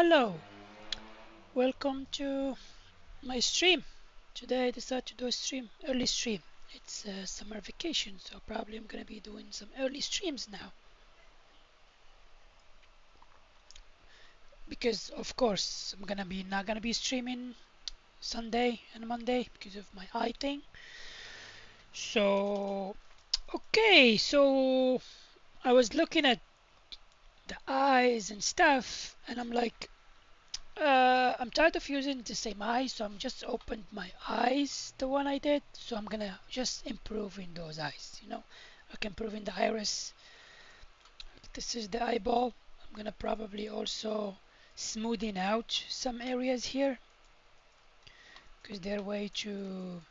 Hello, welcome to my stream. Today I decided to do a early stream. It's summer vacation, so probably I'm gonna be doing some early streams now. Because of course I'm gonna be not gonna be streaming Sunday and Monday because of my eye thing. So okay, so I was looking at the eyes and stuff, and I'm like, I'm tired of using the same eyes, so I'm just opened my eyes, the one I did. So I'm gonna just improve in those eyes, like improving the iris. This is the eyeball. I'm gonna probably also smoothing out some areas here because they're way too.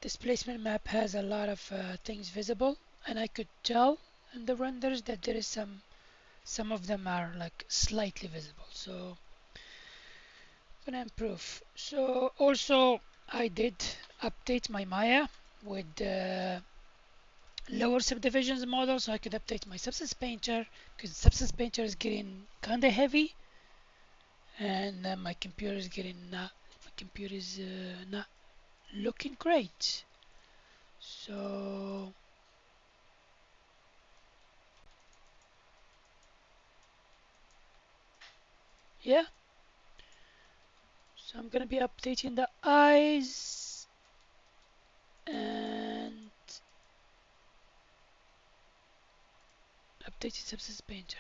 Displacement map has a lot of things visible, and I could tell in the renders that there is some of them are like slightly visible. So gonna improve. So also I did update my Maya with the lower subdivisions model, so I could update my Substance Painter because Substance Painter is getting kind of heavy, and my computer is not looking great. So yeah, so I'm gonna be updating the eyes and updating Substance Painter.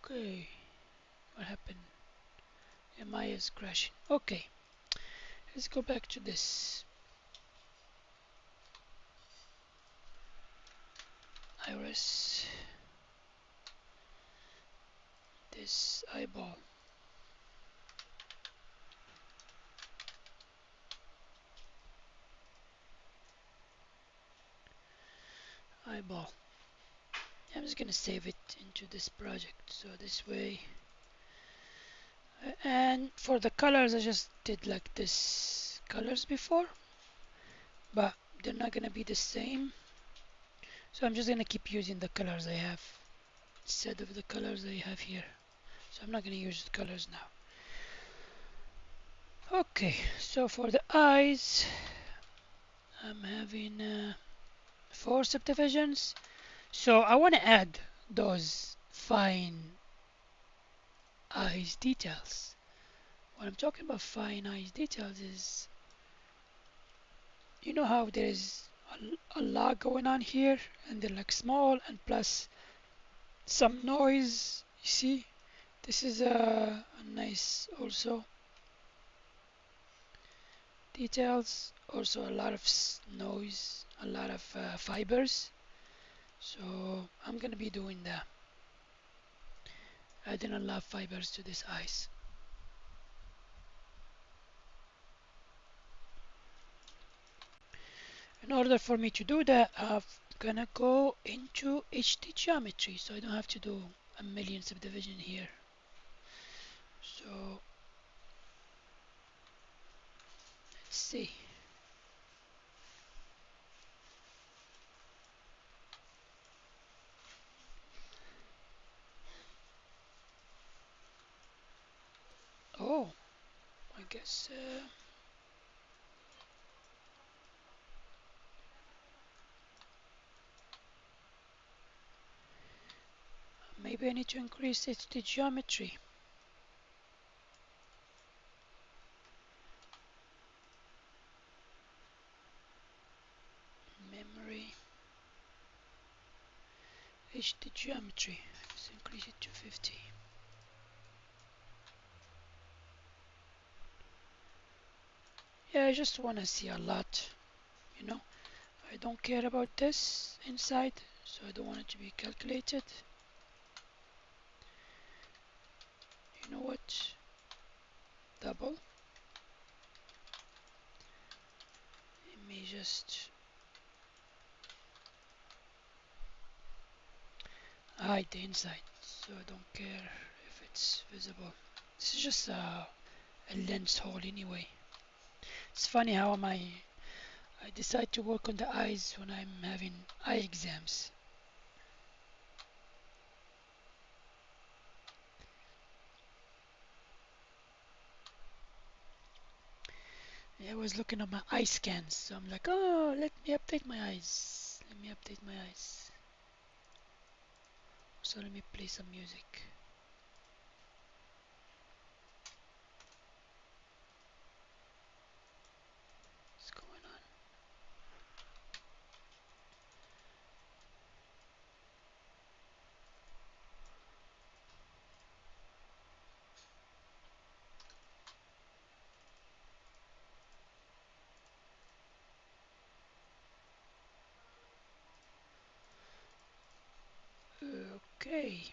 Okay, what happened? Yeah, Maya is crashing. Okay, let's go back to this iris, this eyeball. I'm just gonna save it into this project, so this way. And for the colors, I just did like this colors before, but they're not gonna be the same. So I'm just gonna keep using the colors I have instead of the colors I have here. So I'm not gonna use the colors now. Okay, so for the eyes, I'm having 4 subdivisions. So I want to add those fine eyes details. When I'm talking about fine eyes details is, you know how there is a lot going on here and they're like small and plus some noise. You see, this is a nice also details. Also a lot of noise, a lot of fibers. So I'm gonna be doing that. Adding a lot of fibers to this eyes. In order for me to do that, I'm gonna go into HD geometry, so I don't have to do a million subdivision here. So let's see. Oh, I guess maybe I need to increase HD geometry. Memory, HD geometry. Let's increase it to 50. Yeah, I just want to see a lot, you know. I don't care about this inside, so I don't want it to be calculated. You know what? Double. Let me just hide the inside, so I don't care if it's visible. This is just a lens hole anyway. It's funny how I decide to work on the eyes when I'm having eye exams. Yeah, I was looking at my eye scans, so I'm like, oh, let me update my eyes. Let me update my eyes. So let me play some music. What's going on? Okay.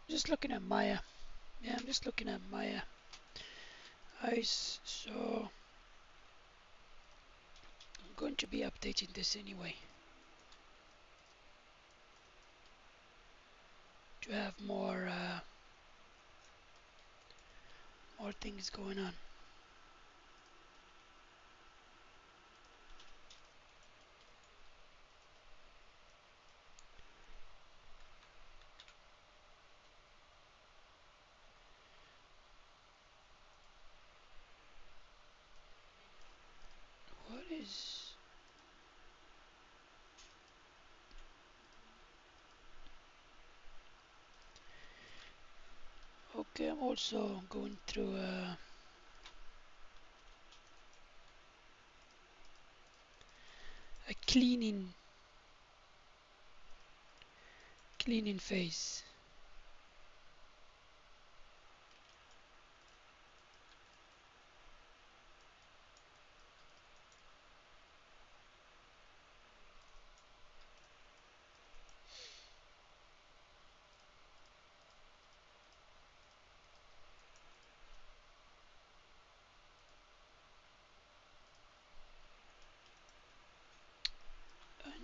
Just looking at Maya. Yeah, I'm just looking at Maya eyes. So I'm going to be updating this anyway to have more things going on. What is... Okay, I'm also going through a cleaning phase.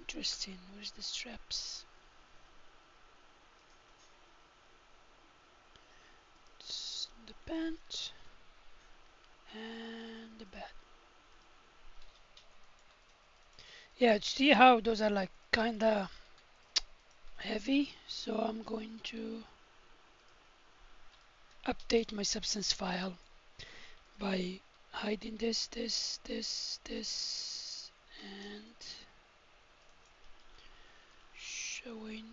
Interesting. Where's the straps? It's the pant and the bat. Yeah, see how those are like kinda heavy, so I'm going to update my substance file by hiding this, and showing.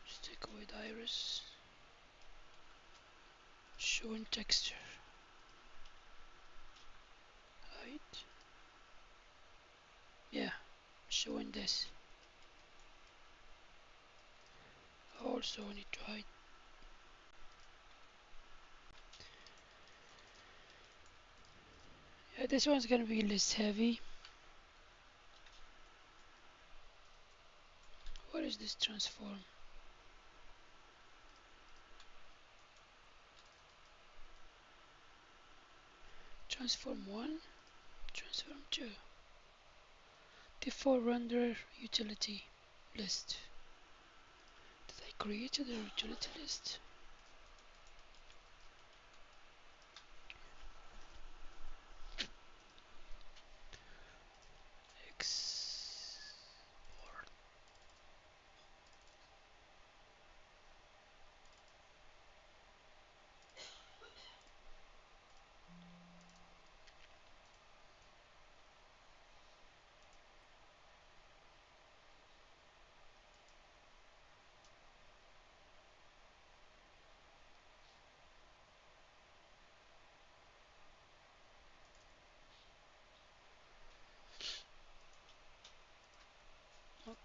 Just take away the iris. Showing texture. Hide. Yeah, showing this. Also need to hide. Yeah, this one's gonna be less heavy. What is this transform? Transform 1, transform 2. Default renderer utility list. Did I create a utility list? Export.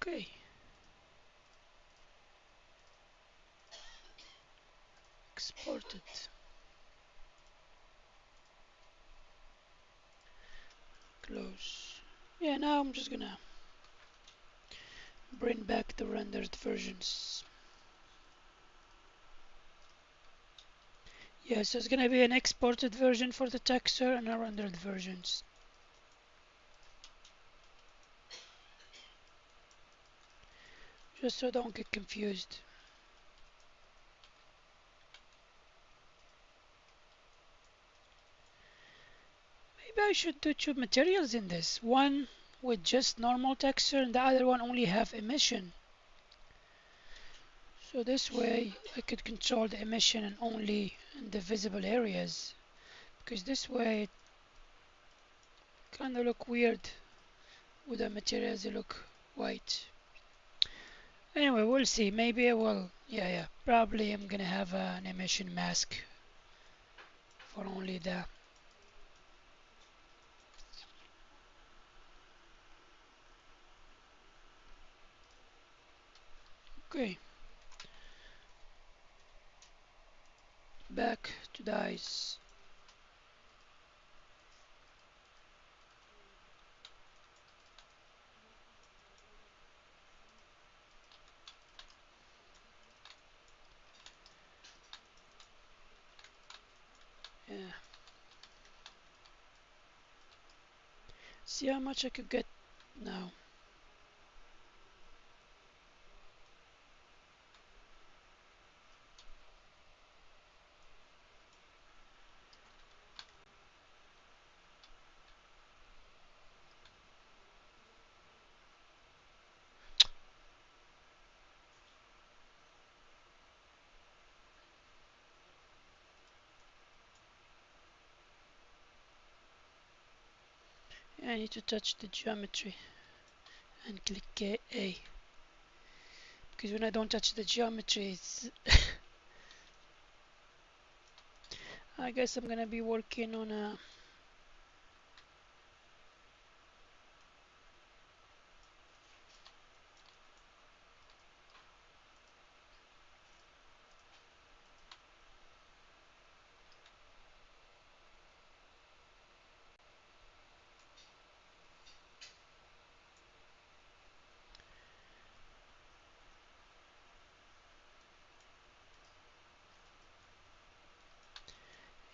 Okay. Exported. Close. Yeah, now I'm just gonna bring back the rendered versions. Yeah, so it's gonna be an exported version for the texture and a rendered versions. just so don't get confused. Maybe I should do two materials in this. One with just normal texture and the other one only have emission. So this way I could control the emission and only in the visible areas. Because this way it kinda look weird with the materials they look white. Anyway, we'll see. Maybe I will. Yeah. Probably I'm gonna have an emission mask for only the. Okay, back to the eyes. Yeah. See how much I could get now. Yeah, I need to touch the geometry and click A. Because when I don't touch the geometry, it's I guess I'm gonna be working on a.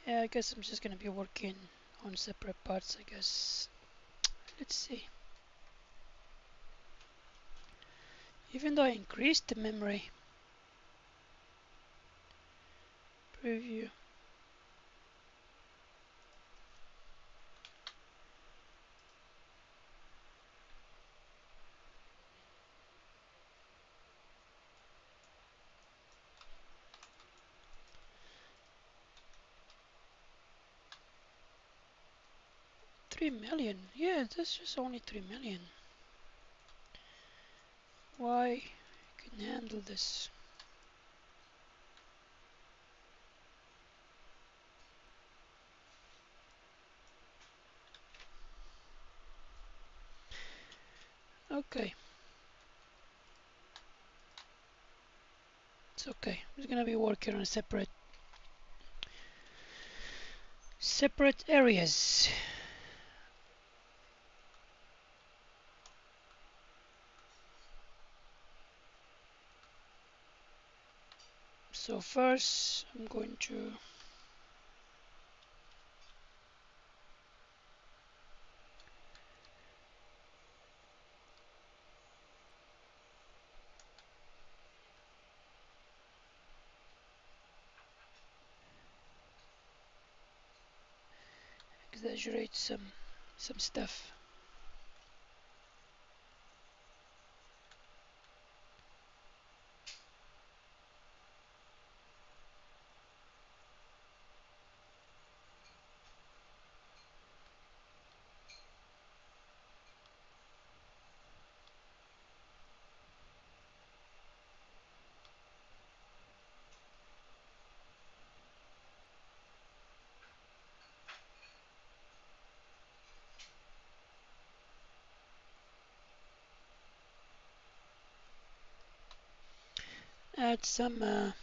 Yeah, I guess I'm just gonna be working on separate parts, I guess. Let's see. Even though I increased the memory preview. 3 million. Yeah, that's just only 3 million. Why can handle this? Okay, it's okay. We're gonna be working on separate areas. So first I'm going to exaggerate some stuff. Add some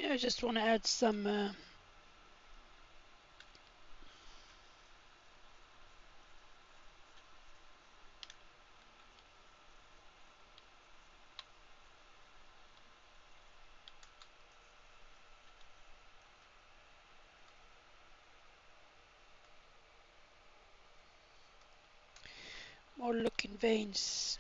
Yeah, I just want to add some more looking veins.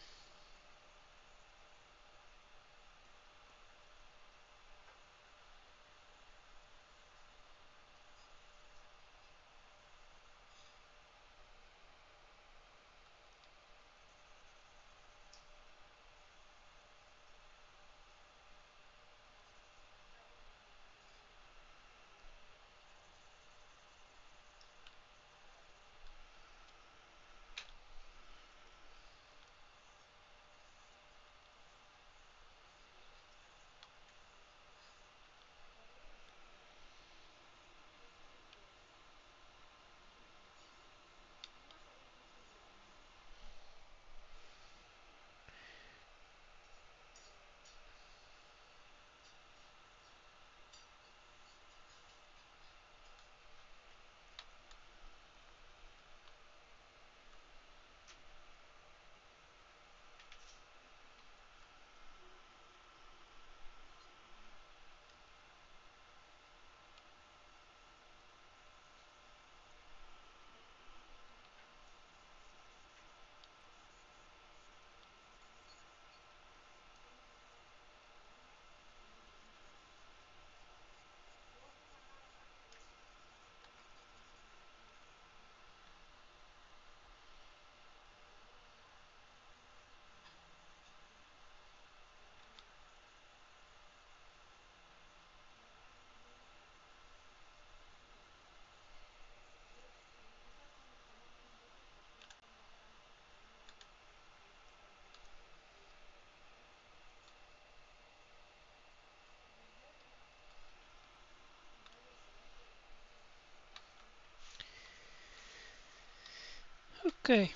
Okay,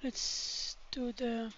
let's do the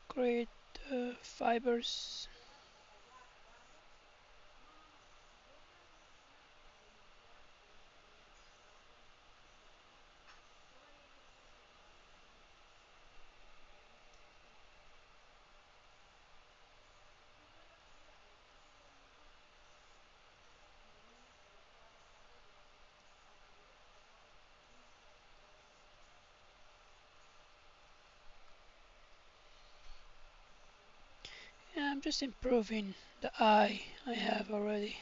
create fibers. Yeah, I'm just improving the eye I have already.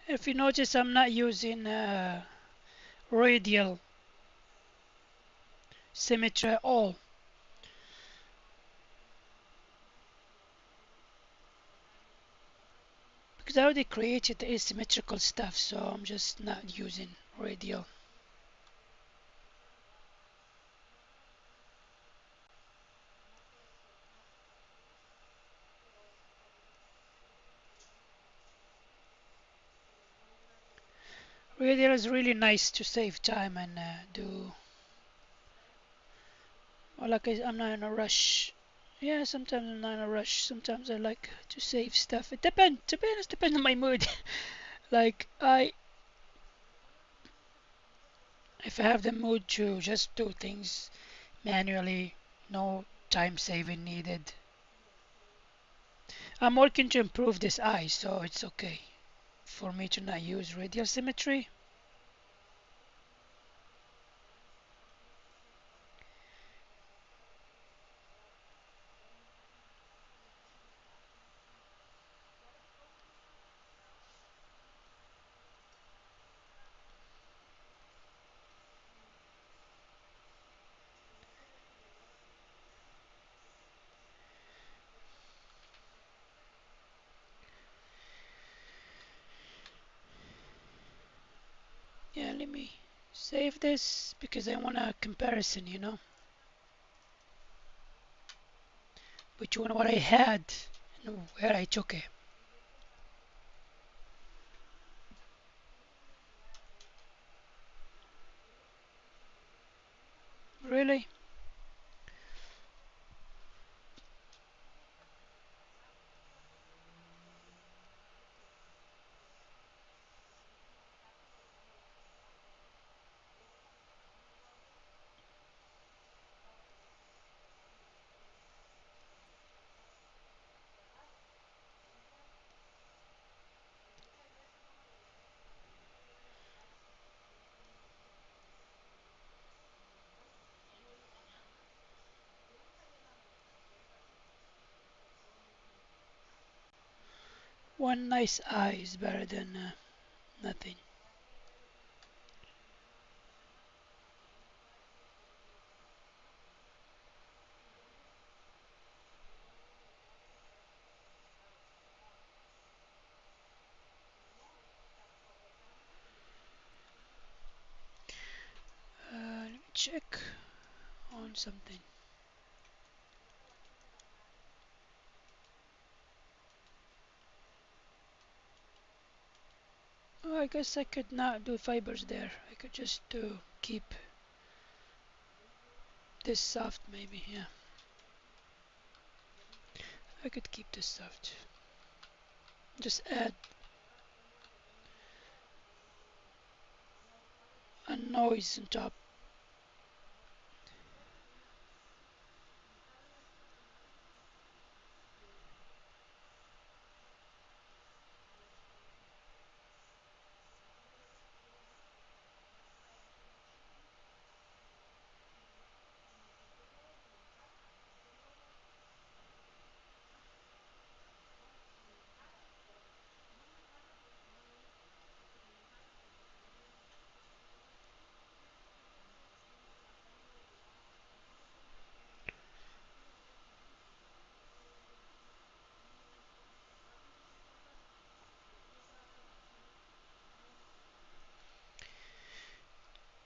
If you notice, I'm not using radial symmetry at all because I already created the asymmetrical stuff, so I'm just not using radial. Radial is really nice to save time and do. Or like I'm not in a rush. Yeah, sometimes I'm not in a rush. Sometimes I like to save stuff. It depends. To be honest, depends on my mood. Like if I have the mood to just do things manually, no time saving needed. I'm working to improve this eye, so it's okay for me to not use radial symmetry. Yeah, let me save this because I want a comparison, between what I had and where I took it. Really? One nice eye is better than nothing. Let me check on something. Oh, I guess I could not do fibers there. I could just keep this soft maybe. Yeah, I could keep this soft. Just add a noise on top.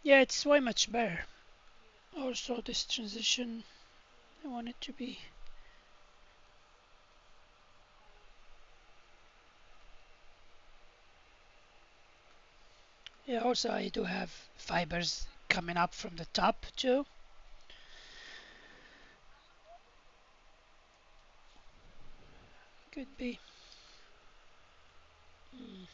Yeah, it's way much better. Also, this transition, I want it to be. Yeah, also I do have fibers coming up from the top too. Could be. Mm.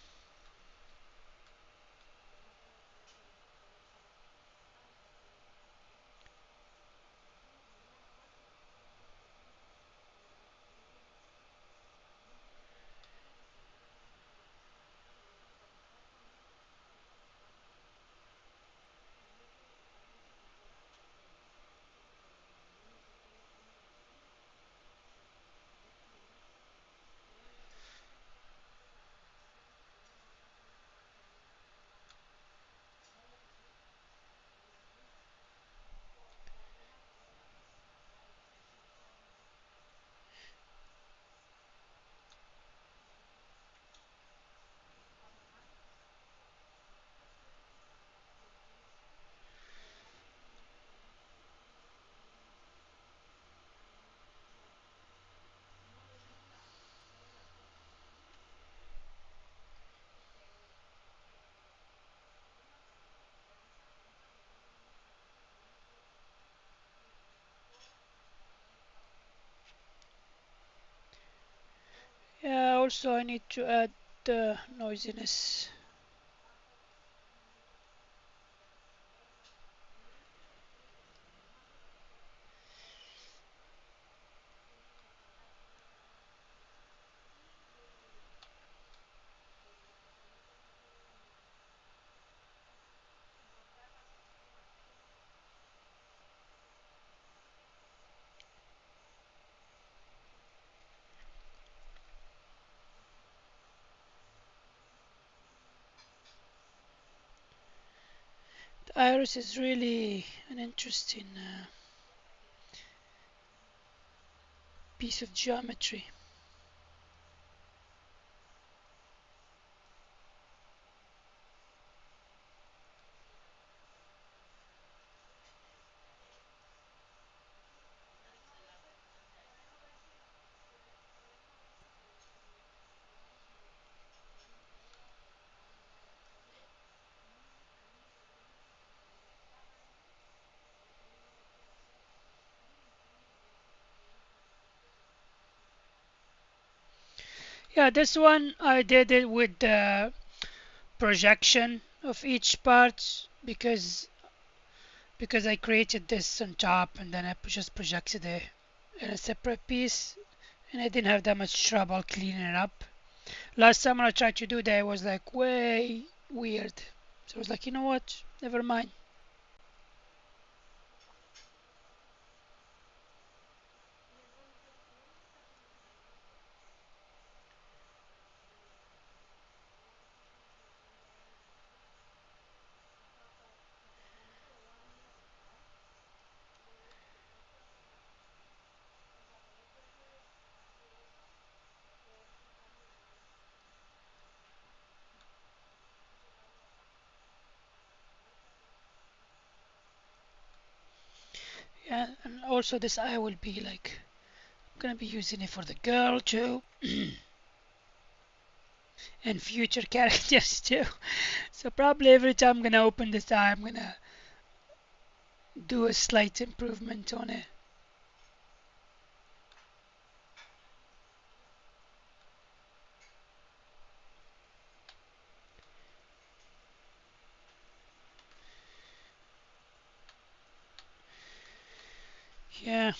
also I need to add the noisiness. The iris is really an interesting piece of geometry. Yeah, this one I did it with the projection of each part because I created this on top and then I just projected it in a separate piece and I didn't have that much trouble cleaning it up. Last time when I tried to do that, it was like way weird. So I was like, you know what? Never mind. Yeah, and also this eye will be like, I'm gonna be using it for the girl too, and future characters too. So probably every time I'm gonna open this eye, I'm gonna do a slight improvement on it. Yeah,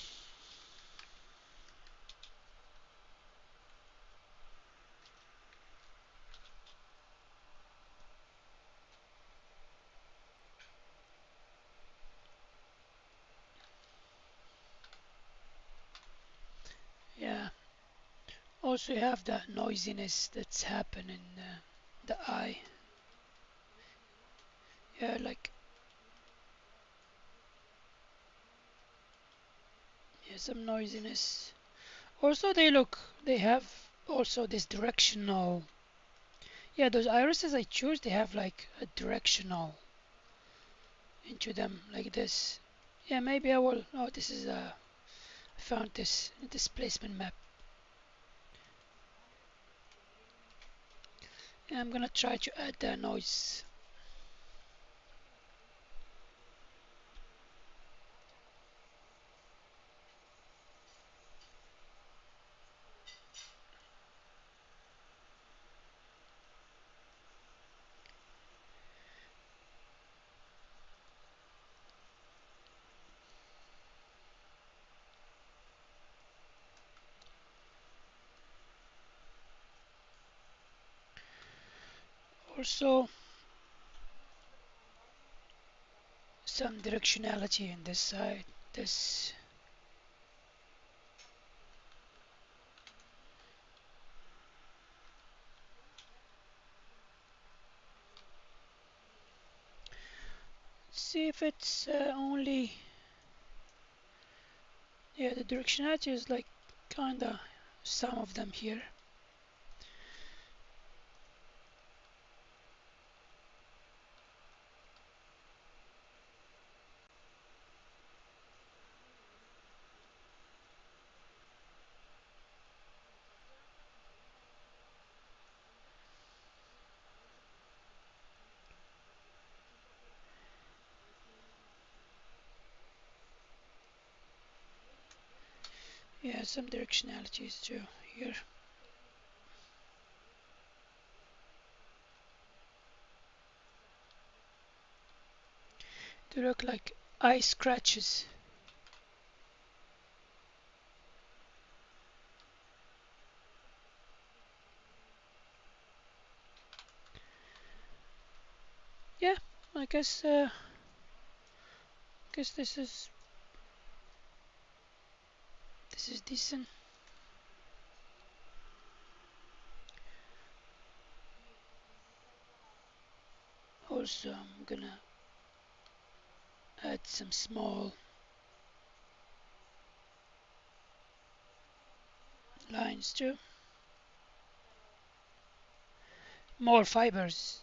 yeah. Also, you have that noisiness that's happening the eye. Yeah, like yeah, some noisiness. Also, they have also this directional. Yeah, those irises I choose, they have like a directional into them like this. Yeah, maybe I will. Oh, this is I found this displacement map. Yeah, I'm gonna try to add the noise. Also, some directionality in this side. This. See if it's only. Yeah, the directionality is like kinda some of them here. Yeah, some directionalities too here. They look like eye scratches. Yeah, I guess this is decent. Also, I'm gonna add some small lines too. More fibers.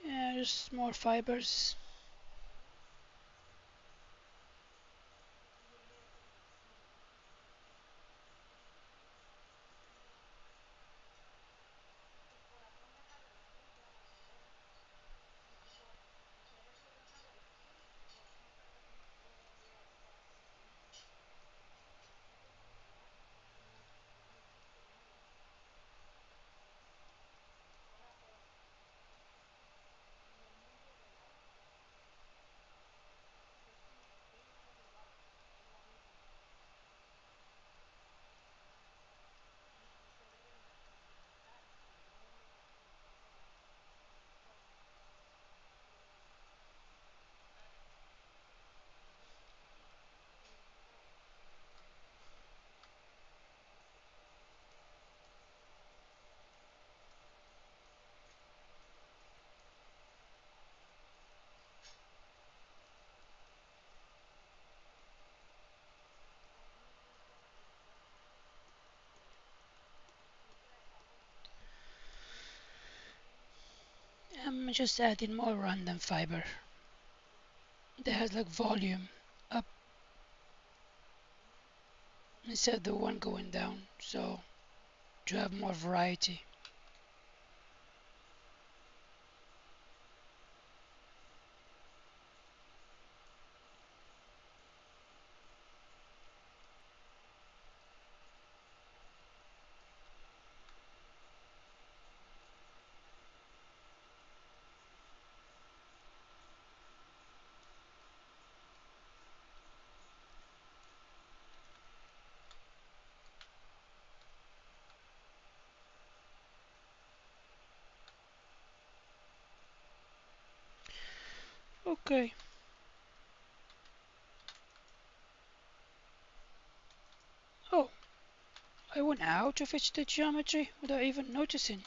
Yeah, just more fibers. I'm just adding more random fiber that has like volume up instead of the one going down, so to have more variety. Okay. Oh, I went out of the geometry without even noticing.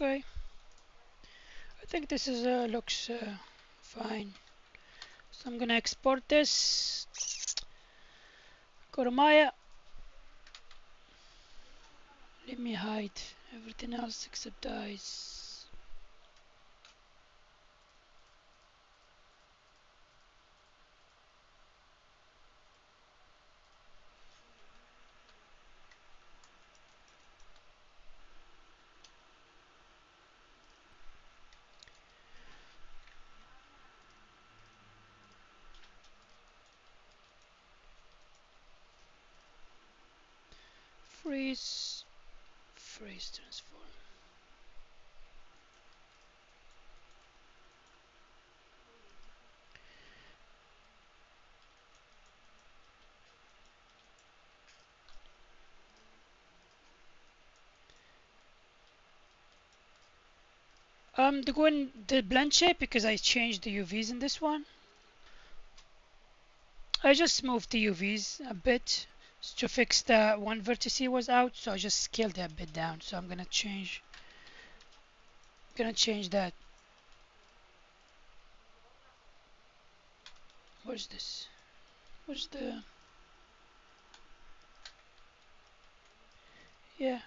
Okay, I think this is looks fine. So I'm gonna export this. Go to Maya. Let me hide everything else except the eyes. Freeze, freeze transform. The blend shape because I changed the UVs in this one. I just moved the UVs a bit to fix the one vertex was out, so I just scaled that bit down. So I'm gonna change that. Where's this? Where's the? Yeah.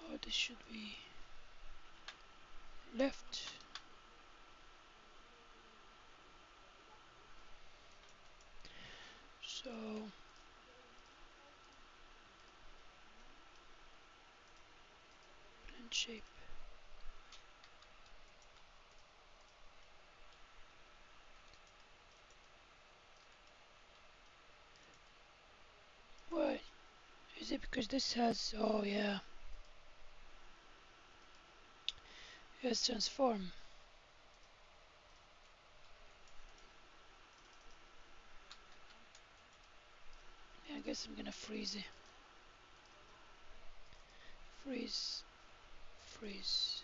Oh, this should be left. So blend shape. Why? Is it because this has? Oh yeah, it has transform. Yeah, I guess I'm gonna freeze it. Freeze, freeze.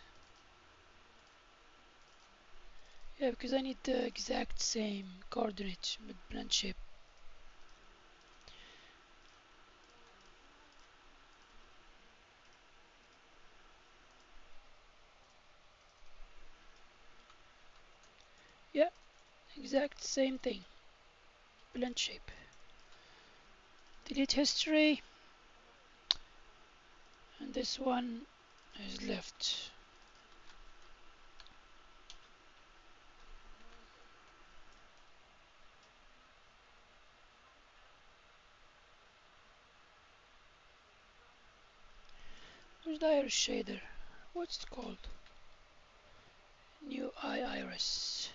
Yeah, because I need the exact same coordinates with blend shape. Yeah, exact same thing. Blend shape. Delete history, and this one is left. Where's the iris shader? What's it called? New eye iris.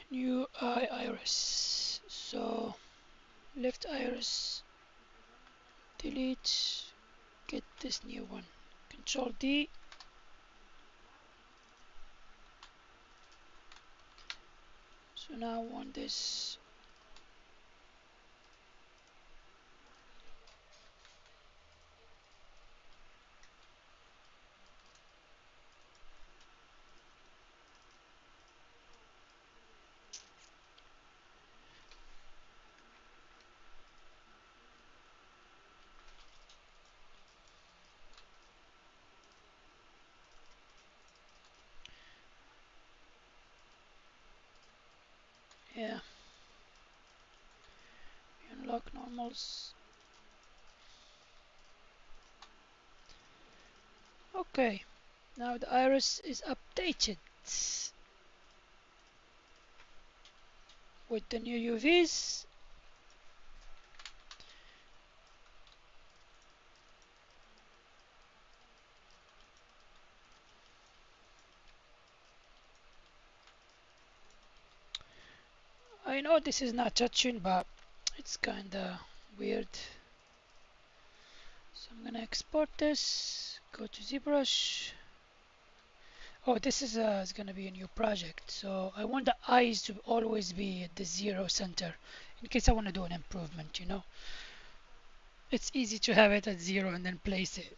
New eye iris. So left iris, delete, get this new one. Control D. So now I want this. Yeah, unlock normals. Okay, now the iris is updated with the new UVs. I know this is not touching, but it's kinda weird. So I'm gonna export this, go to ZBrush. Oh, this is going to be a new project. So I want the eyes to always be at the 0 center in case I want to do an improvement, you know. It's easy to have it at 0 and then place it.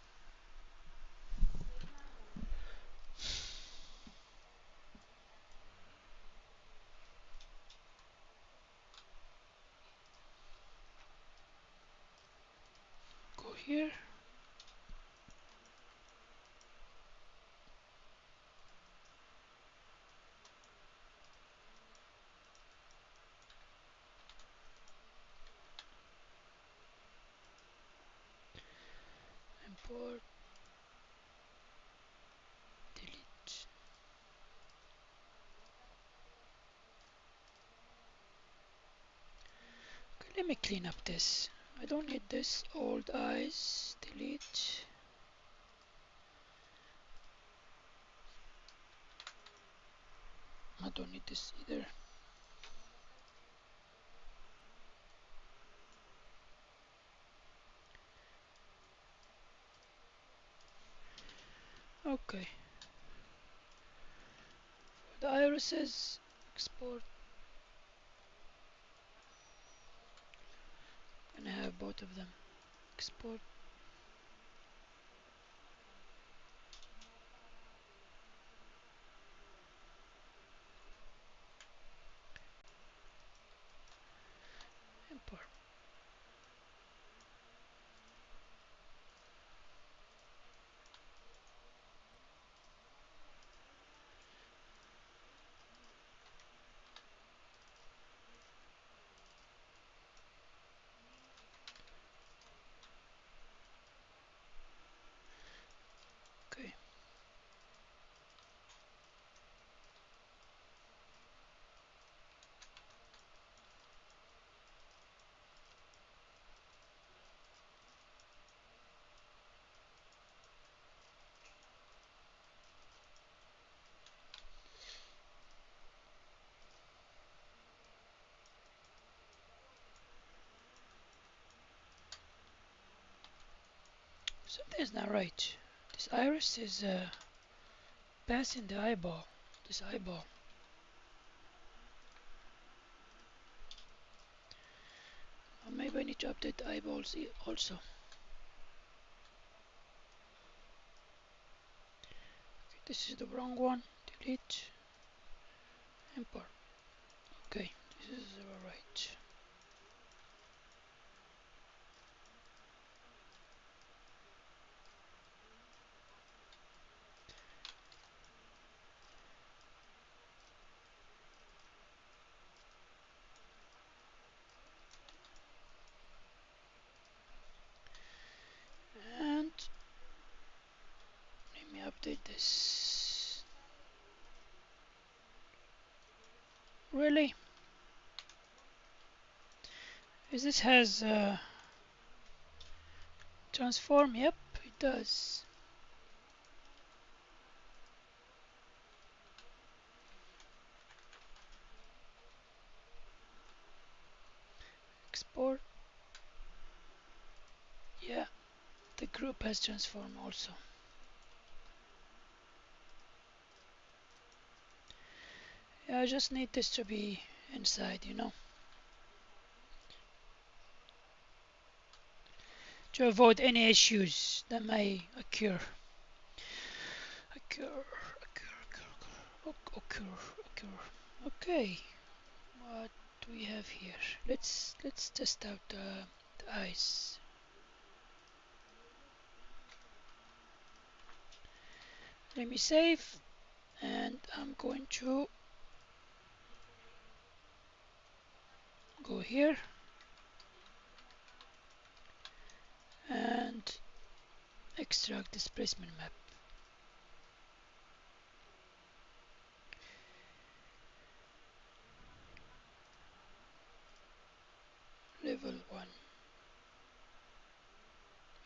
Go here. Import. Delete. Okay, let me clean up this. I don't need this. Old eyes. Delete. I don't need this either. Okay. For the irises, export. And I have both of them. Export. Import. Okay. Something's not right. This iris is passing the eyeball. This eyeball. Or maybe I need to update the eyeballs also. Okay, this is the wrong one. Delete. Import. Okay, this is right. And let me update this. Really? Is this has transform? Yep, it does. Export. Yeah, the group has transformed also. Yeah, I just need this to be inside, you know, to avoid any issues that may occur. Occur. Okay, what do we have here? Let's test out the eyes. Let me save, and I'm going to go here and extract displacement map. Level 1.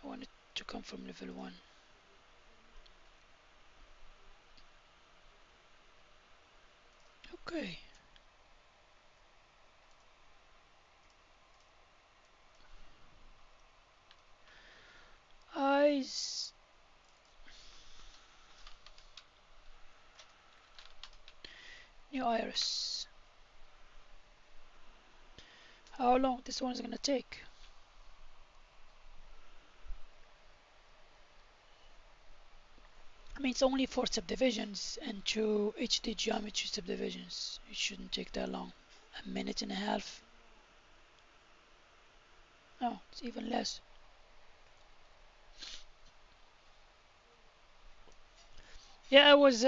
I want it to come from level 1. Okay. Eyes. New iris. How long this one's gonna take? I mean, it's only 4 subdivisions and 2 HD geometry subdivisions. It shouldn't take that long. A minute and a half. Oh, it's even less. Yeah, I was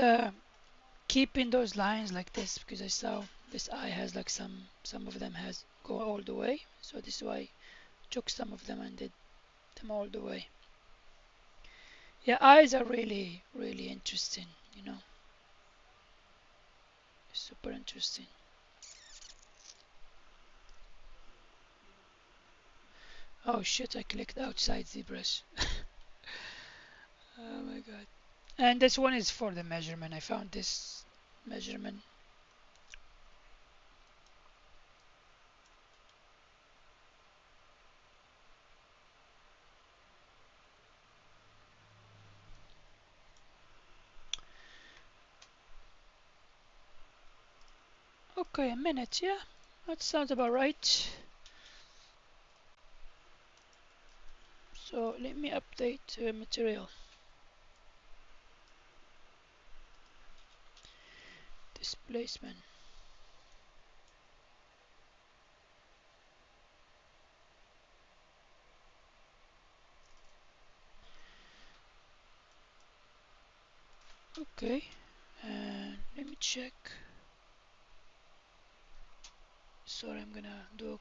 keeping those lines like this because I saw this eye has like some of them has go all the way. So this is why I took some of them and did them all the way. Yeah, eyes are really interesting, you know, super interesting. Oh shit, I clicked outside ZBrush. Oh my god. And this one is for the measurement. I found this measurement. Okay, a minute, yeah. That sounds about right. So let me update material. Displacement. Okay, and let me check. Sorry, I'm gonna do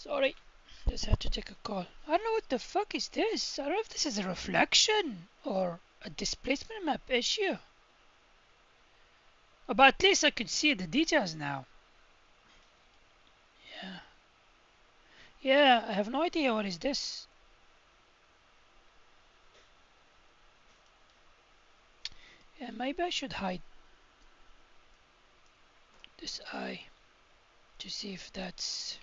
Sorry, just had to take a call. I don't know what the fuck is this. I don't know if this is a reflection or a displacement map issue. Oh, but at least I could see the details now. Yeah. Yeah, I have no idea what is this. Yeah, maybe I should hide this eye to see if that's...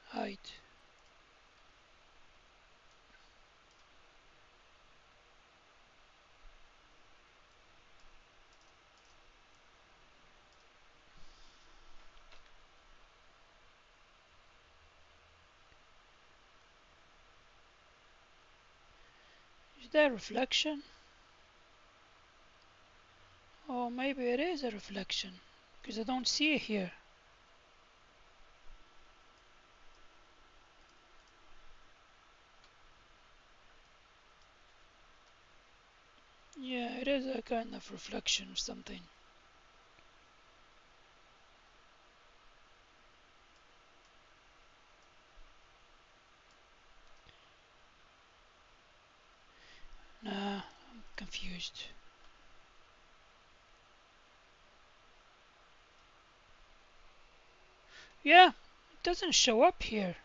hide. Is there a reflection? Or maybe it is a reflection, because I don't see it here. Yeah, it is a kind of reflection of something. Nah, I'm confused. Yeah, it doesn't show up here.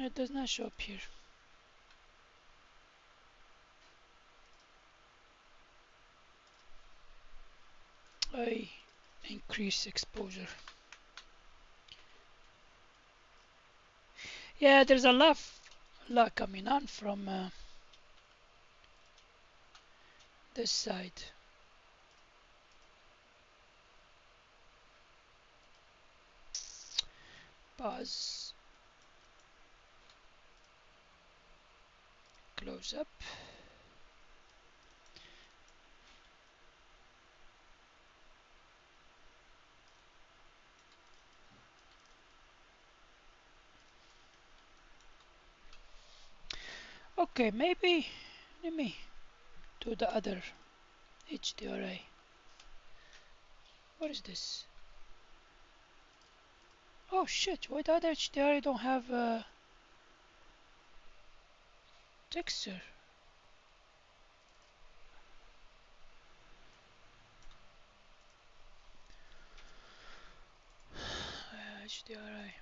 It does not show up here. I increase exposure. Yeah, there's a lot coming on from this side. Pause. Close up. Okay, maybe let me do the other HDRI. What is this? Oh shit, why the other HDRI don't have a texture? HDRI.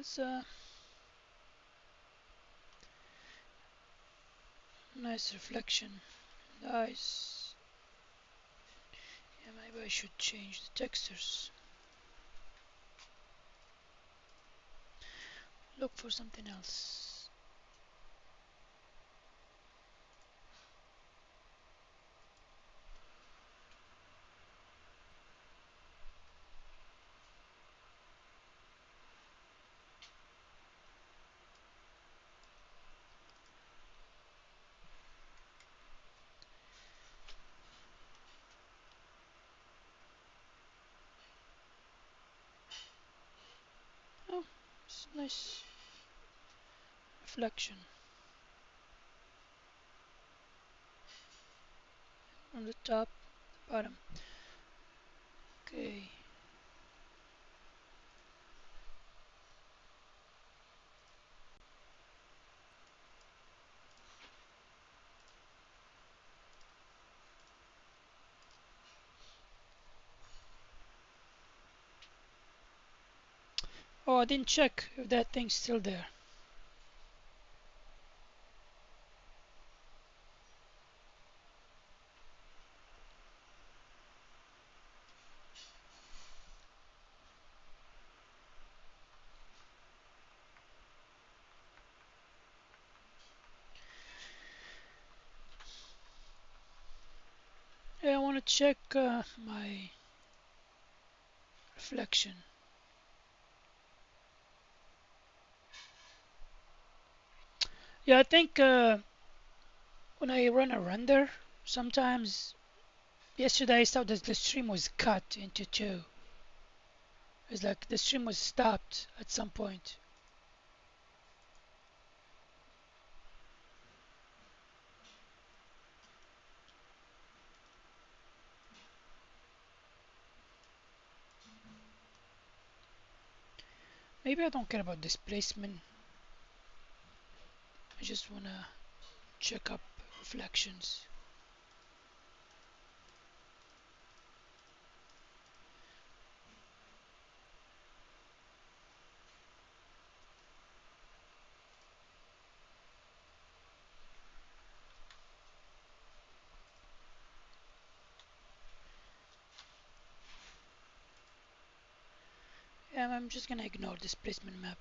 was nice reflection. Nice. Yeah, maybe I should change the textures. Look for something else. Oh, it's nice reflection from the top, bottom. Okay. Oh, I didn't check if that thing's still there. Yeah, I want to check my reflection. Yeah, I think when I run a render, sometimes yesterday I saw that the stream was cut into two. It's like the stream was stopped at some point. Maybe I don't care about displacement. I just wanna check up reflections. Yeah, I'm just gonna ignore displacement map.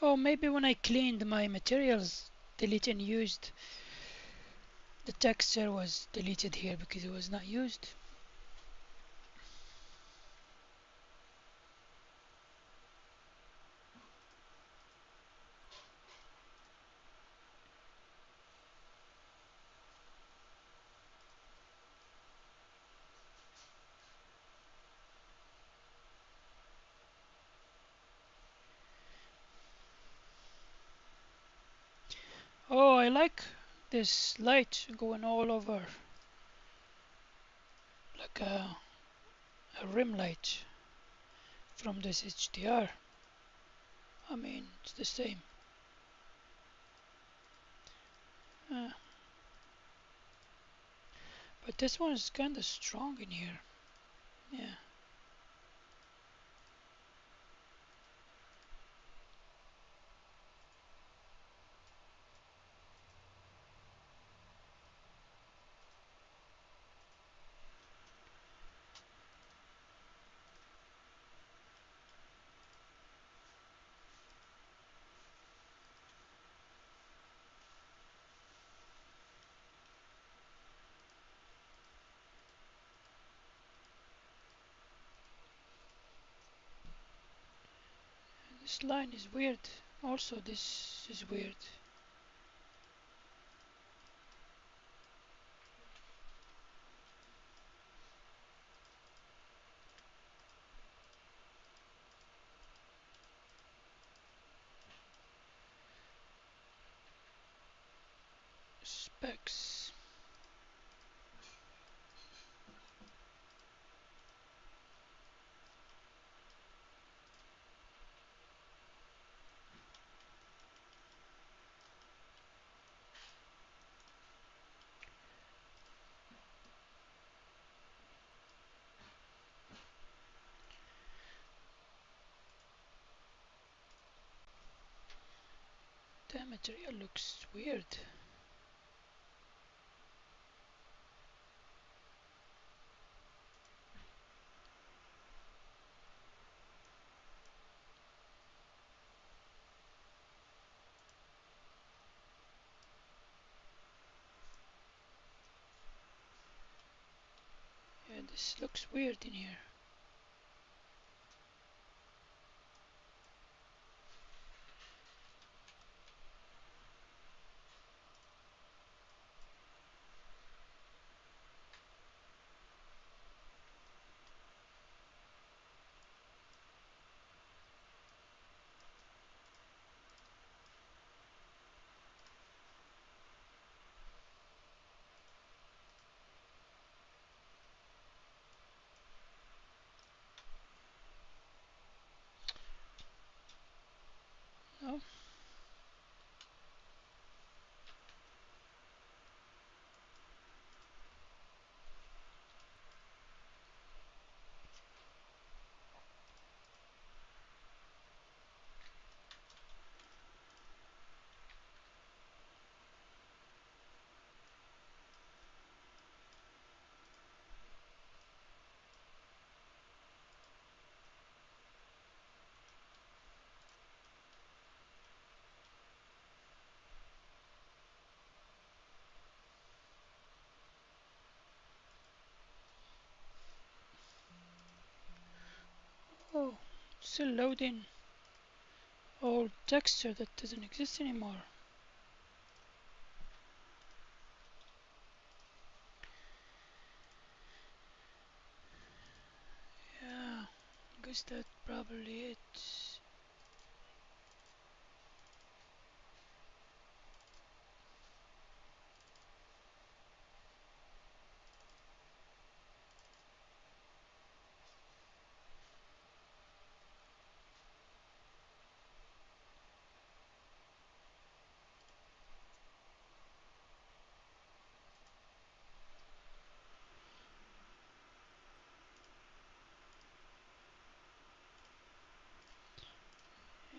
Oh, maybe when I cleaned my materials, delete and used, the texture was deleted here because it was not used. Oh, I like this light going all over, like a rim light from this HDR. I mean, it's the same. Uh, but this one is kind of strong in here. Yeah. This line is weird. Also, this is weird. specs. The material looks weird. Yeah, this looks weird in here. No? Oh, still loading old texture that doesn't exist anymore. Yeah, I guess that's probably it.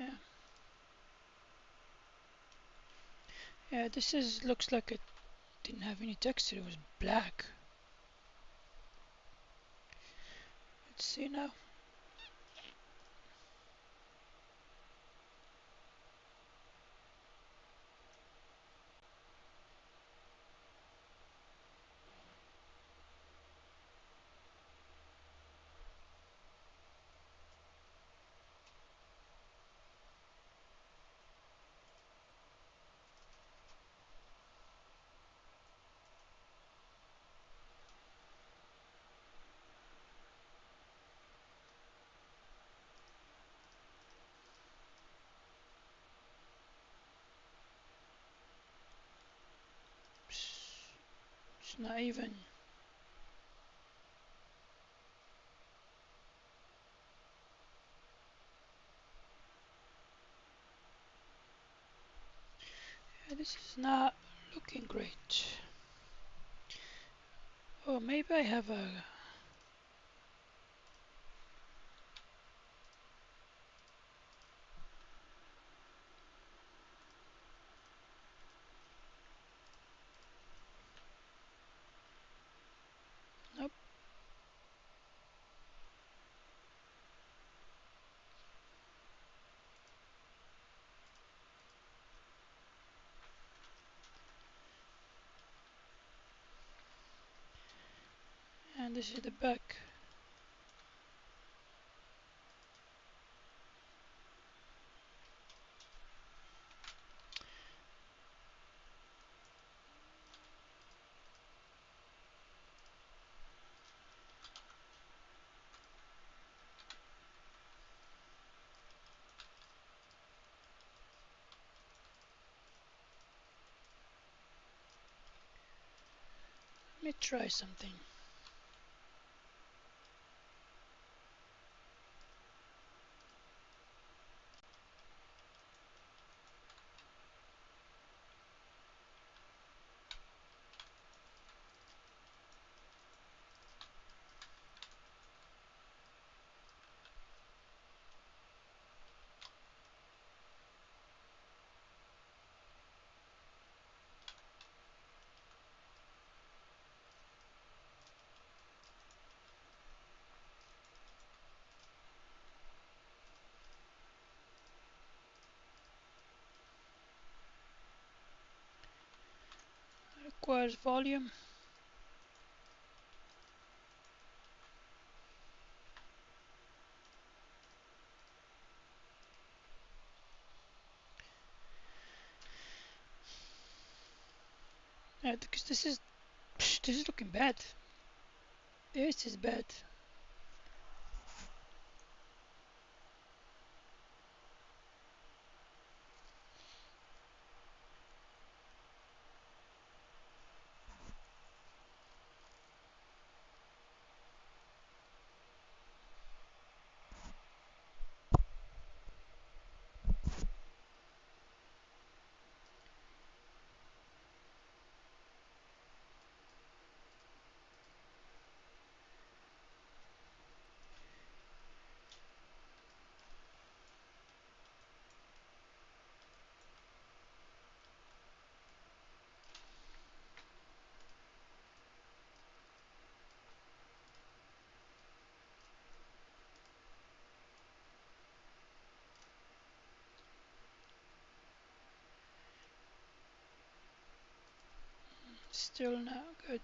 Yeah, yeah. This is looks like it didn't have any texture. It was black. Let's see now. It's not even. Yeah, this is not looking great. Oh, maybe I have a. Nope. And this is the back. Let me try something. Requires volume. Because this is looking bad. This is bad. Still not good.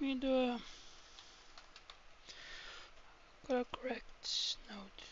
Let me do a correct note.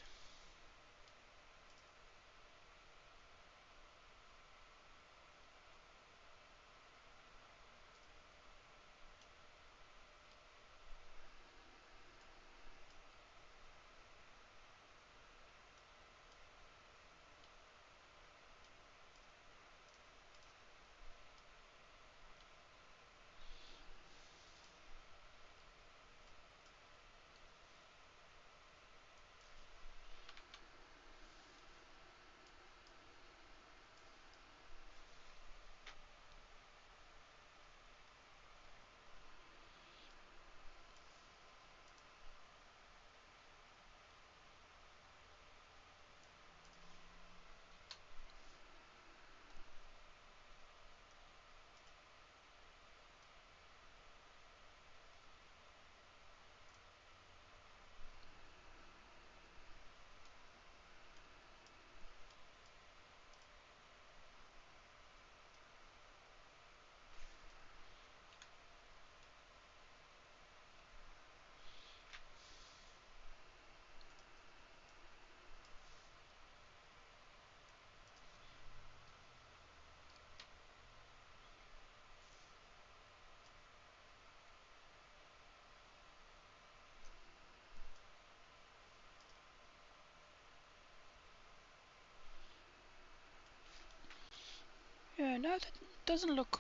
Yeah, now that doesn't look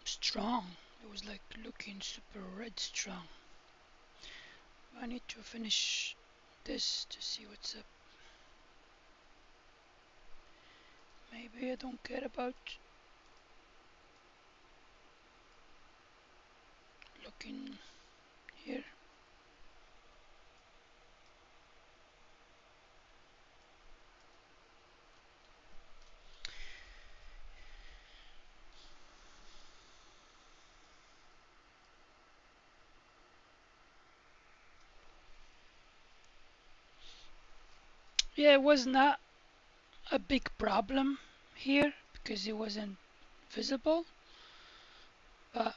strong. It was like looking super red strong. I need to finish this to see what's up. Maybe I don't care about looking here. Yeah, it was not a big problem here because it wasn't visible, but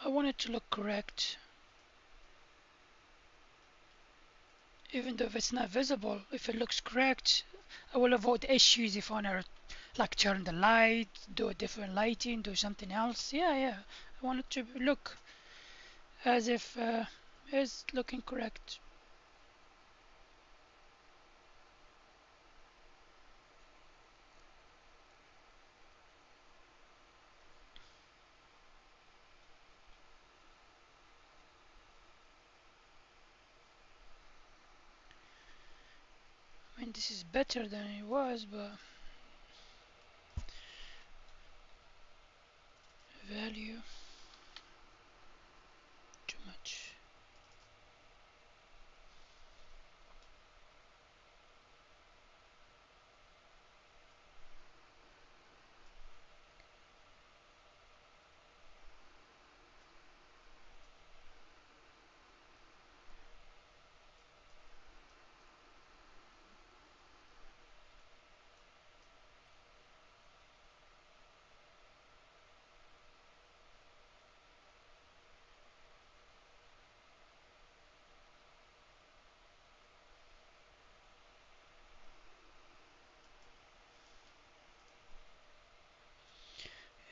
I want it to look correct. Even though if it's not visible, if it looks correct, I will avoid issues if I want to like turn the light, do a different lighting, do something else. Yeah, I want it to look as if it's looking correct. I mean, this is better than it was, but value too much.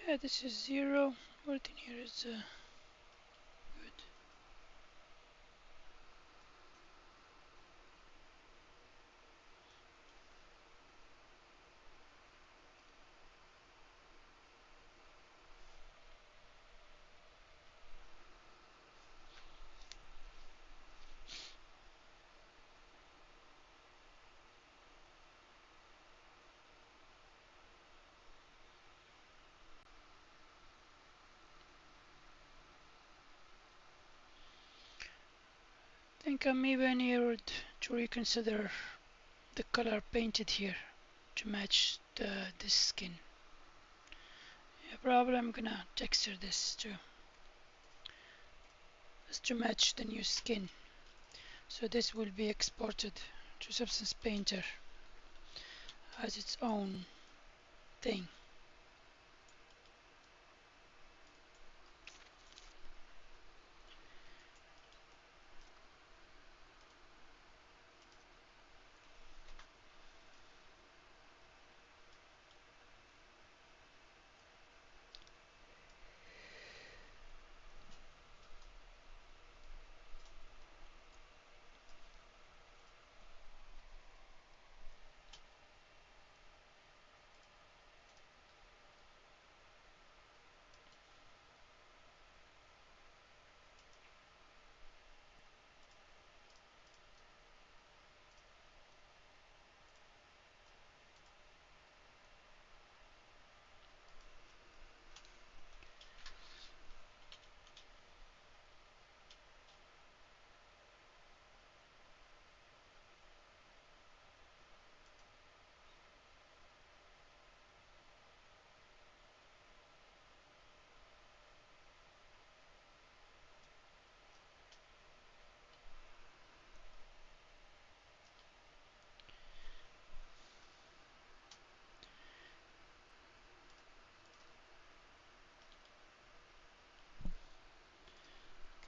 Yeah, this is 0. Everything here is good. I think I'm even here to reconsider the color painted here to match this skin. Yeah, probably I'm gonna texture this too, just to match the new skin. So this will be exported to Substance Painter as its own thing.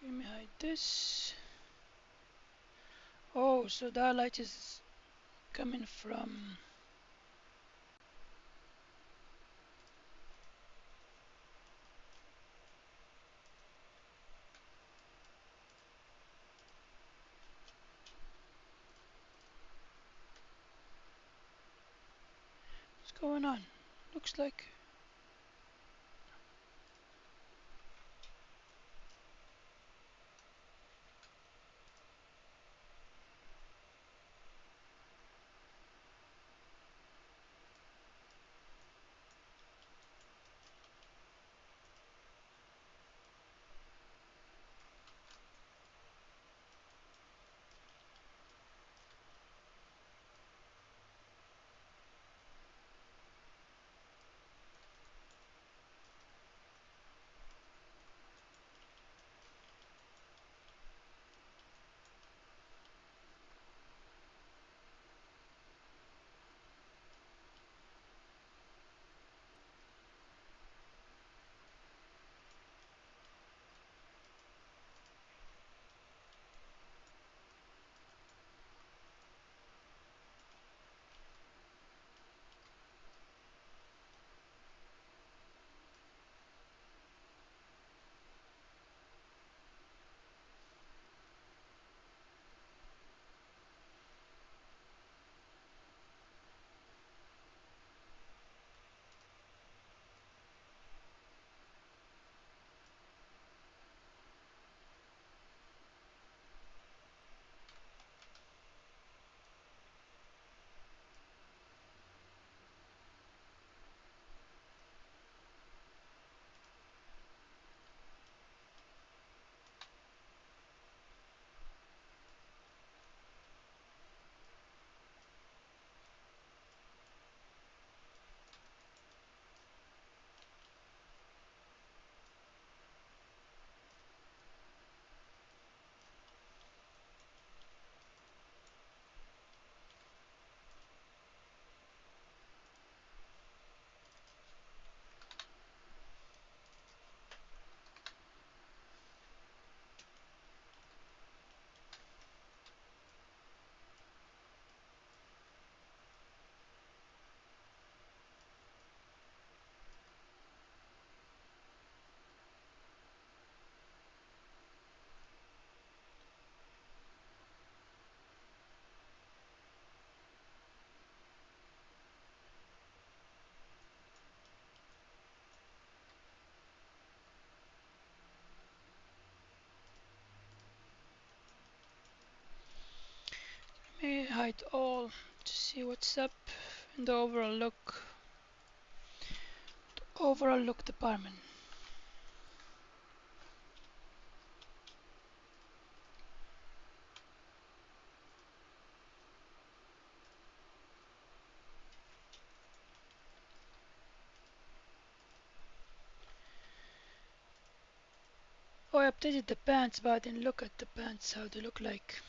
Let me hide this. Oh, so that light is coming from. What's going on? Looks like. hide all to see what's up in the overall look department. Oh, I updated the pants, but I didn't look at the pants, how they look like.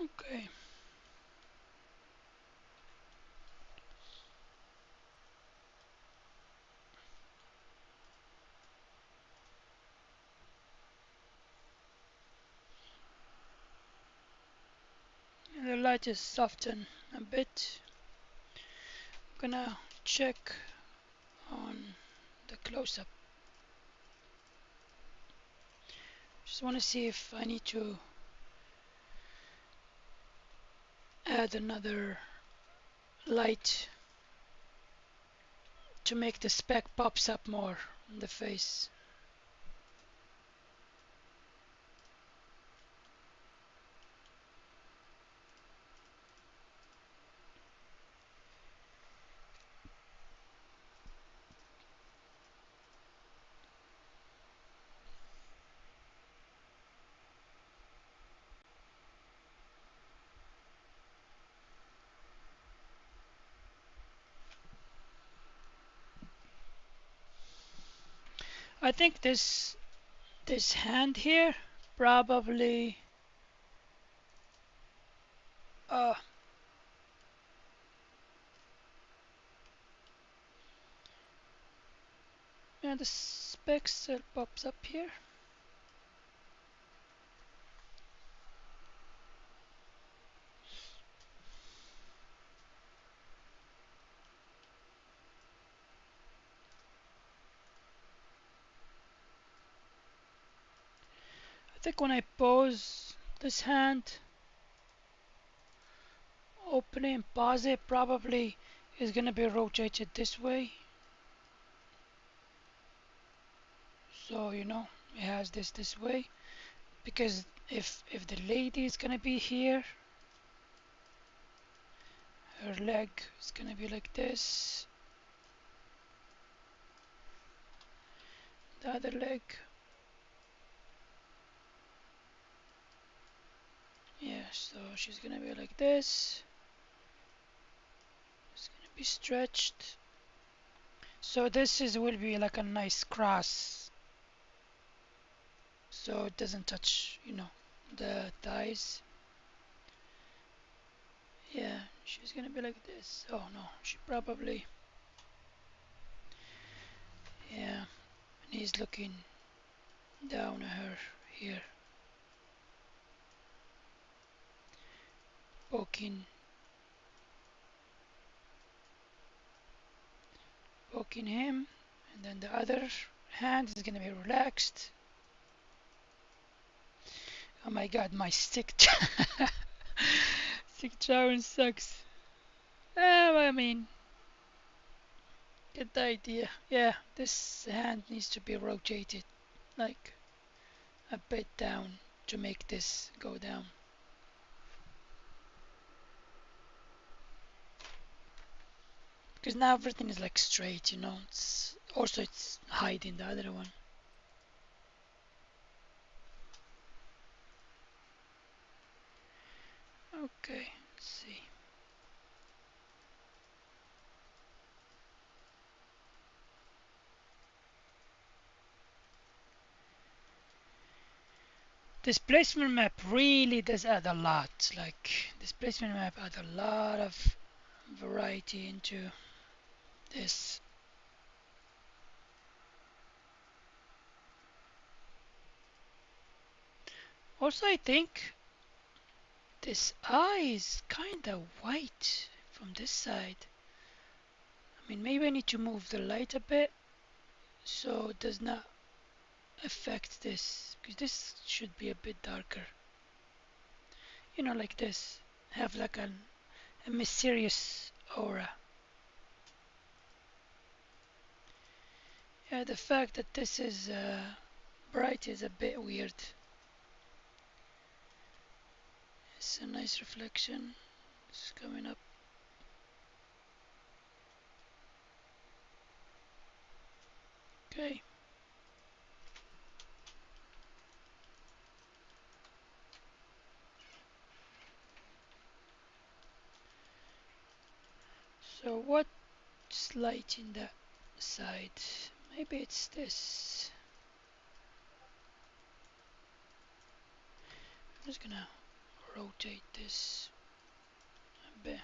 Okay. The light is softened a bit. I'm gonna check on the close-up. Just want to see if I need to add another light to make the speck pops up more on the face. I think this hand here probably uh yeah, the speck still pops up here. think when I pose this hand, open it and pause it, probably is gonna be rotated this way. So you know, it has this way, because if the lady is gonna be here, her leg is gonna be like this, the other leg, yeah, so she's gonna be like this, it's gonna be stretched, so this is will be like a nice cross, so it doesn't touch, you know, the thighs. Yeah, she's gonna be like this. Oh no, she probably, yeah, and he's looking down at her here, poking him, and then the other hand is gonna be relaxed. Oh my god, my stick stick drawing sucks. I mean, get the idea. Yeah, this hand needs to be rotated like a bit down to make this go down. Because now everything is like straight, you know. It's also it's hiding the other one. Okay, let's see. This placement map really does add a lot. Like this placement map adds a lot of variety into this. Also, I think this eye is kinda white from this side. I mean, maybe I need to move the light a bit so it does not affect this, because this should be a bit darker. You know, like this. Have like a mysterious aura. Yeah, the fact that this is bright is a bit weird. It's a nice reflection. It's coming up. Okay. So what's light in that side? Maybe it's this. I'm just gonna rotate this a bit.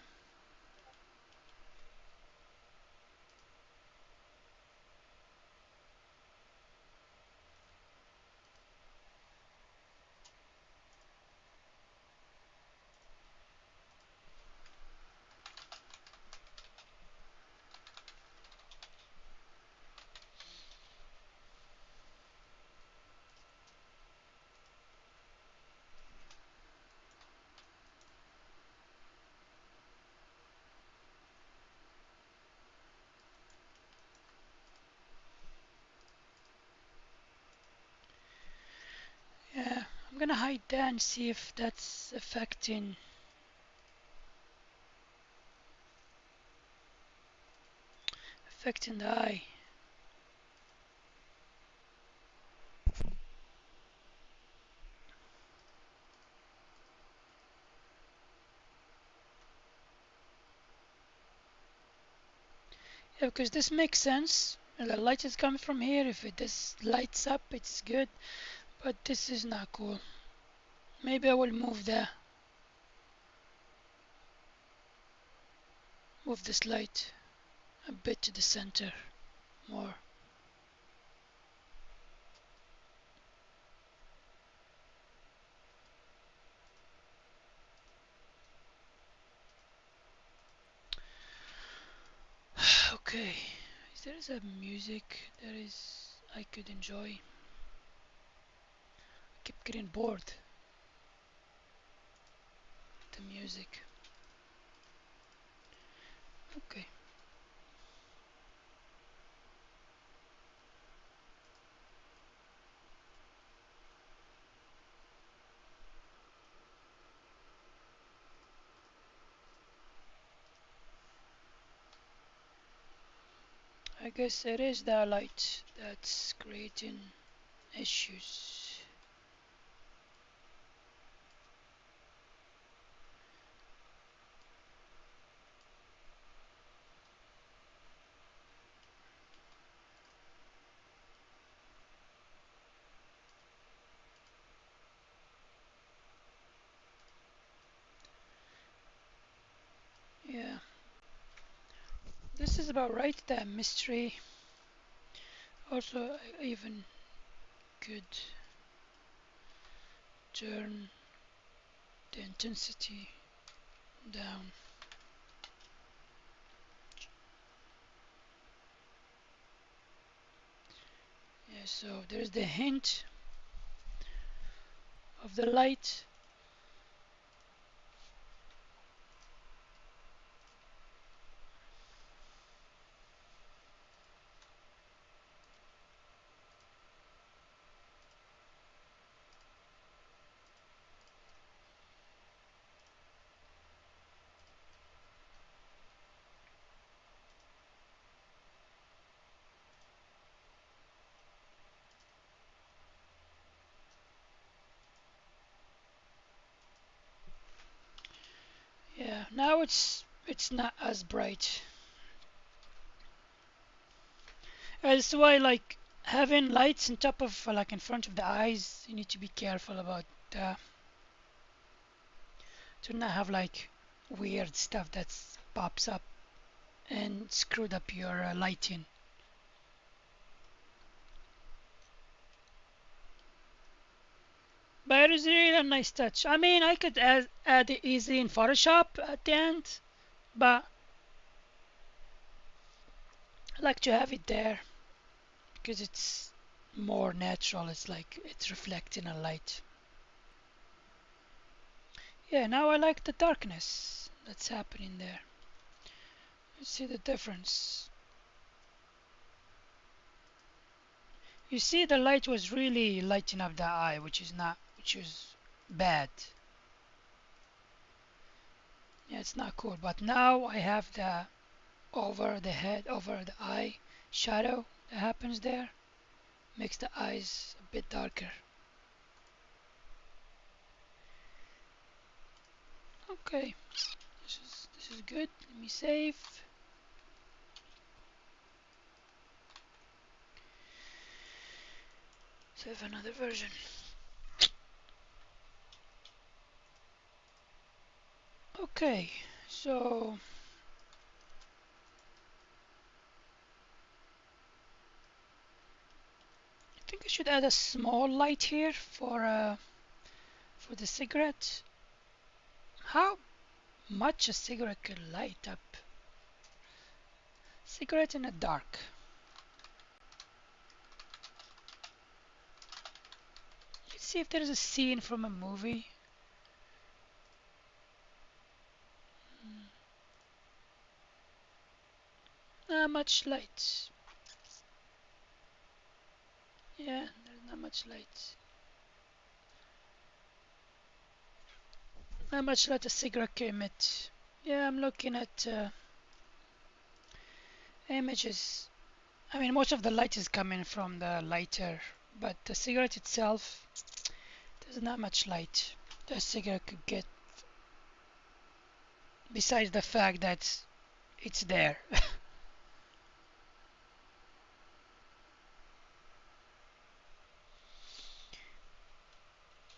Yeah, I'm gonna hide that and see if that's affecting the eye. Yeah, because this makes sense. The light is coming from here. If this lights up, it's good. But this is not cool. Maybe I will move this light a bit to the center more. Okay, is there a music that is I could enjoy? keep getting bored. The music. Okay. I guess it is the light that's creating issues. Yeah, this is about right. The mystery. Also, I even could turn the intensity down. Yeah, so there's the hint of the light. Yeah, now it's not as bright. That's why like having lights on top of like in front of the eyes, you need to be careful about uh, to not have like weird stuff that pops up and screwed up your lighting. But it is really a nice touch. I mean, I could add it easily in Photoshop at the end, but I like to have it there because it's more natural. It's like it's reflecting a light. Yeah, now I like the darkness that's happening there. You see the difference. You see the light was really lighting up the eye, which is bad. Yeah, it's not cool. But now I have the over the head, over the eye shadow that happens there. Makes the eyes a bit darker. Okay, this is good. Let me save. Save another version. Okay, so I think I should add a small light here for the cigarette. How much a cigarette could light up? Cigarette in the dark. Let's see if there's a scene from a movie. Not much light. Yeah, there's not much light. Not much light a cigarette can emit. Yeah, I'm looking at images. I mean, most of the light is coming from the lighter, but the cigarette itself, there's not much light the cigarette could get besides the fact that it's there.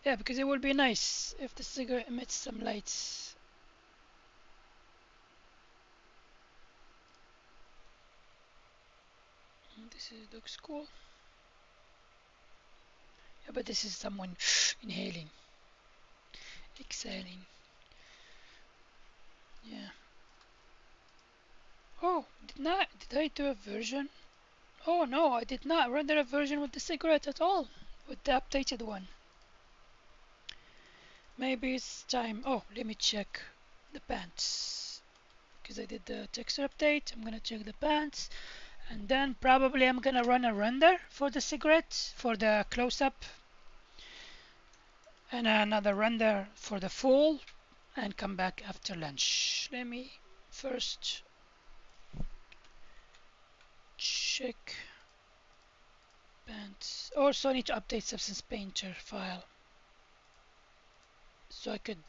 Yeah, because it would be nice if the cigarette emits some lights. Looks cool. Yeah, but this is someone inhaling, exhaling. Yeah. Oh, did I do a version? Oh no, I did not render a version with the cigarette at all, with the updated one. Maybe it's time. Oh, let me check the pants because I did the texture update. I'm gonna check the pants, and then probably I'm gonna run a render for the cigarette for the close-up, and another render for the full, and come back after lunch. Let me first check pants. Also, I need to update Substance Painter file so I could.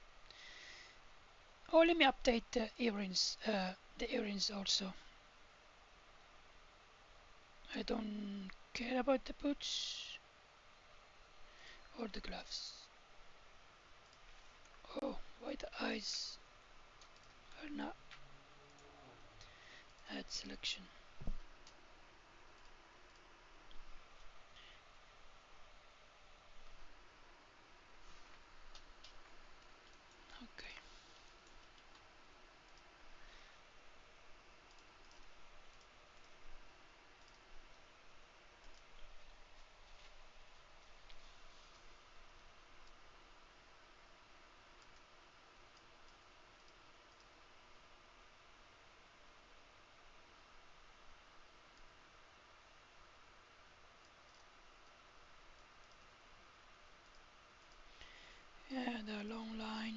Oh, let me update the earrings. The earrings also. I don't care about the boots or the gloves. Oh, why the eyes are not add selection? Okay. Yeah, the long line.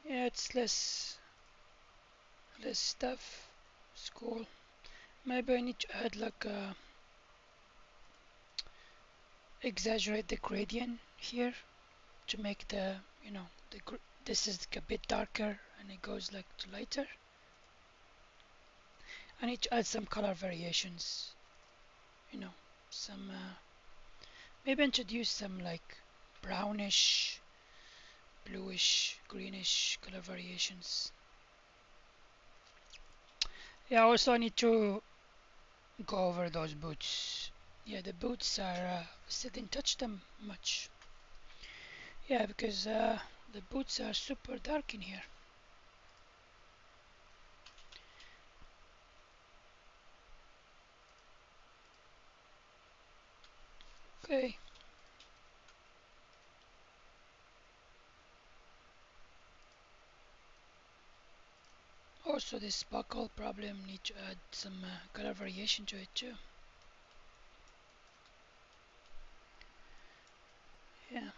Yeah, it's less stuff. It's cool. Maybe I need to add like exaggerate the gradient here to make the this is a bit darker and it goes like to lighter. I need to add some color variations. You know, some maybe introduce some like brownish, bluish, greenish color variations. Yeah, also I need to go over those boots. Yeah, the boots are still didn't touch them much. Yeah, because the boots are super dark in here. Okay. Also, this buckle problem need to add some color variation to it too. Yeah.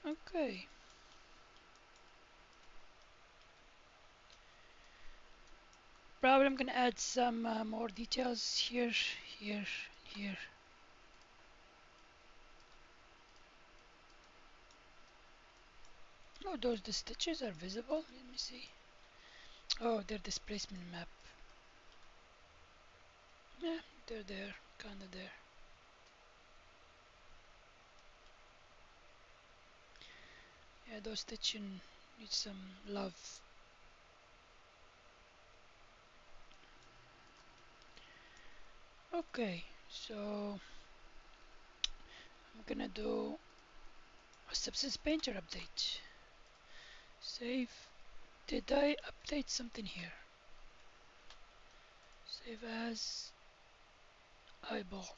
Okay. Probably I'm gonna add some more details here, here, here. Oh, those the stitches are visible. Let me see. Oh, they're displacement map. Yeah, they're there, kinda there. Yeah, those stitching need some love. Okay, so I'm gonna do a Substance Painter update. Save. Did I update something here? Save as eyeball.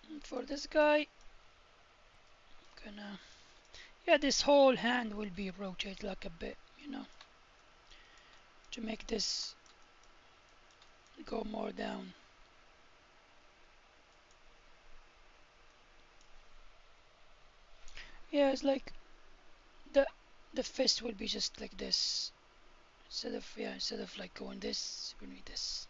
And for this guy, gonna yeah, this whole hand will be rotated like a bit, to make this go more down. Yeah, it's like the the fist will be just like this instead of like going this, it's gonna be this.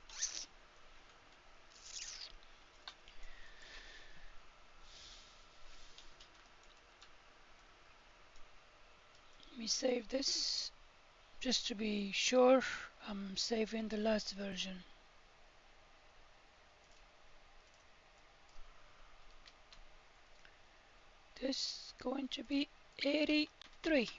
Let me save this just to be sure I'm saving the last version. This is going to be 83.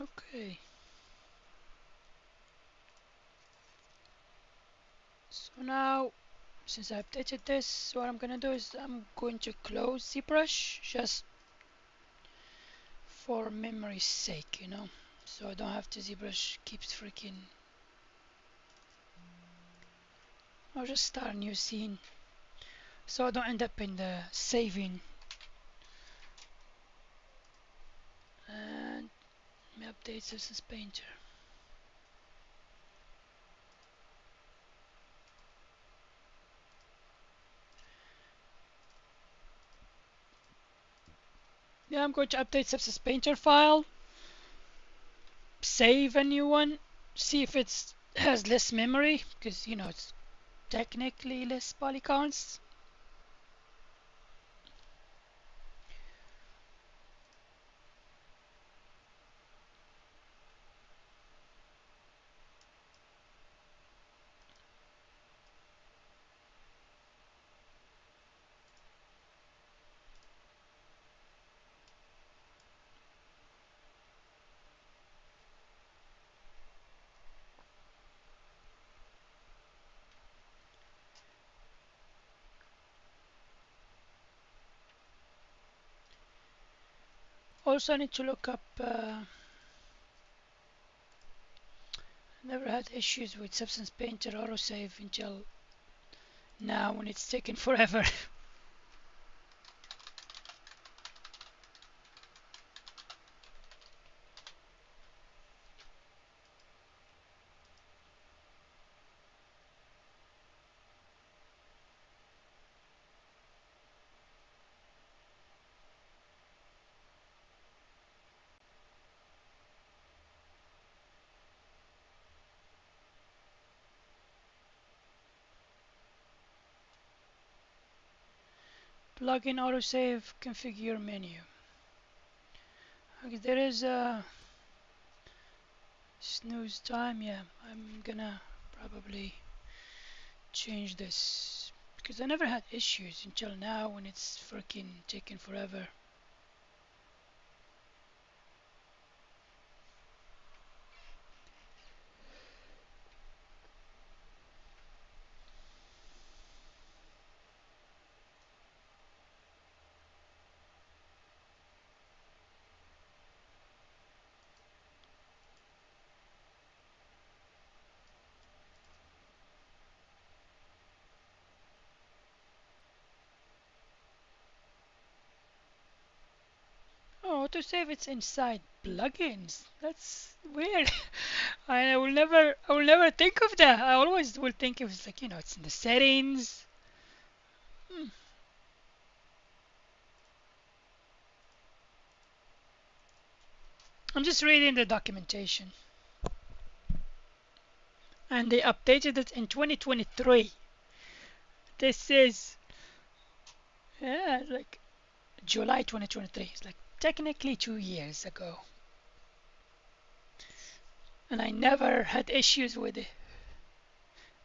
Okay, so now since I updated this, what I'm gonna do is I'm going to close ZBrush just for memory's sake, so I don't have to ZBrush keeps freaking. I'll just start a new scene so I don't end up in the saving. And let me update Substance Painter. Yeah, I'm going to update Substance Painter file, save a new one, see if it has less memory, because it's technically less polygons. Also, I need to look up. Never had issues with Substance Painter autosave until now, when it's taken forever. Plugin autosave configure menu. Okay, there is a snooze time. Yeah, I'm gonna probably change this because I never had issues until now when it's freaking taking forever. Oh, autosave it's inside plugins. That's weird. I will never think of that. I always will think of it's like it's in the settings. Hmm. I'm just reading the documentation, and they updated it in 2023. This is like July 2023. It's like technically 2 years ago, and I never had issues with it.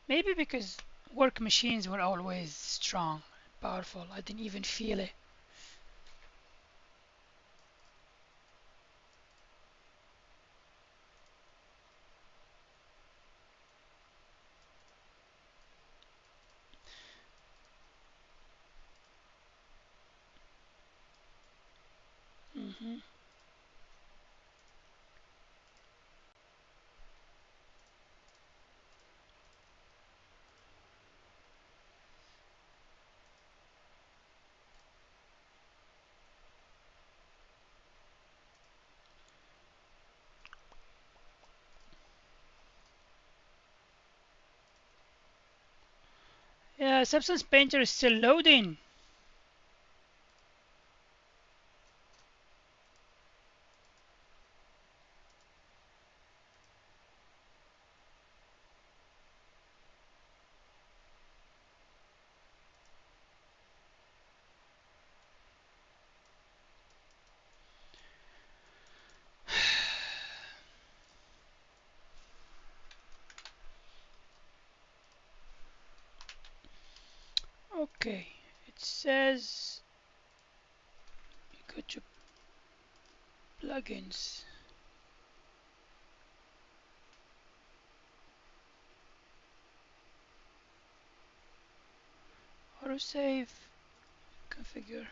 Maybe because work machines were always strong, powerful. I didn't even feel it. Mm-hmm. Yeah, Substance Painter is still loading. Okay, it says go to plugins, autosave, configure,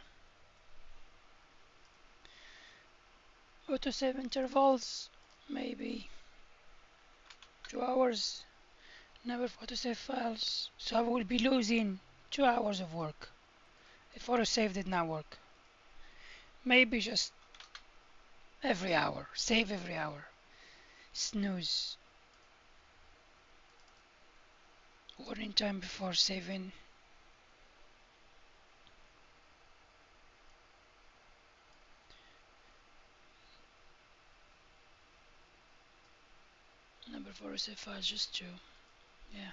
autosave intervals, maybe 2 hours, never autosave files. So I will be losing 2 hours of work if autosave did not work. Maybe just every hour, save every hour, snooze, warning time before saving. Number of autosave files, just two. Yeah.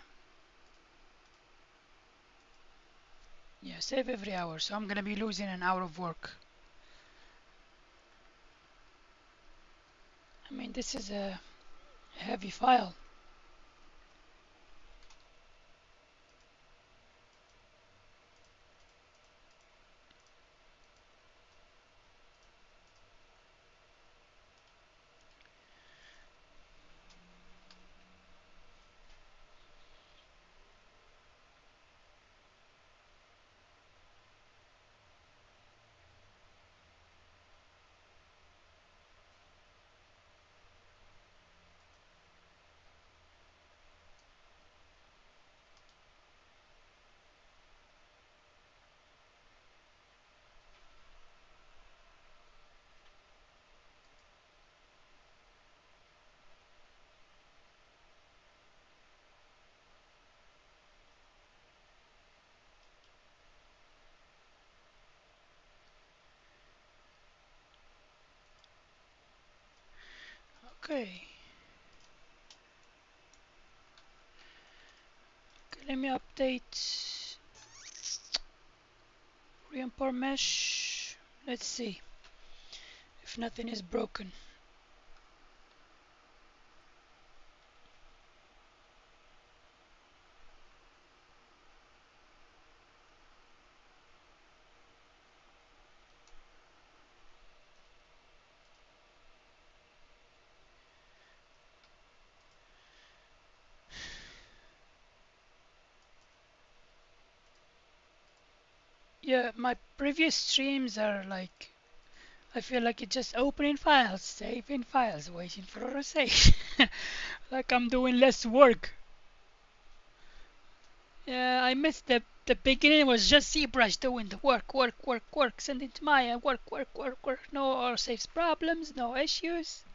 Yeah, save every hour. So I'm gonna be losing an hour of work. I mean, this is a heavy file. Okay. Okay, let me update reimport mesh. Let's see if nothing is broken. Yeah, my previous streams are like, I feel like it's just opening files, saving files, waiting for a save. Like I'm doing less work. Yeah, I missed the beginning was just ZBrush doing the work, work, work, work, sending to Maya, work, work, work, work. No autosaves problems, no issues,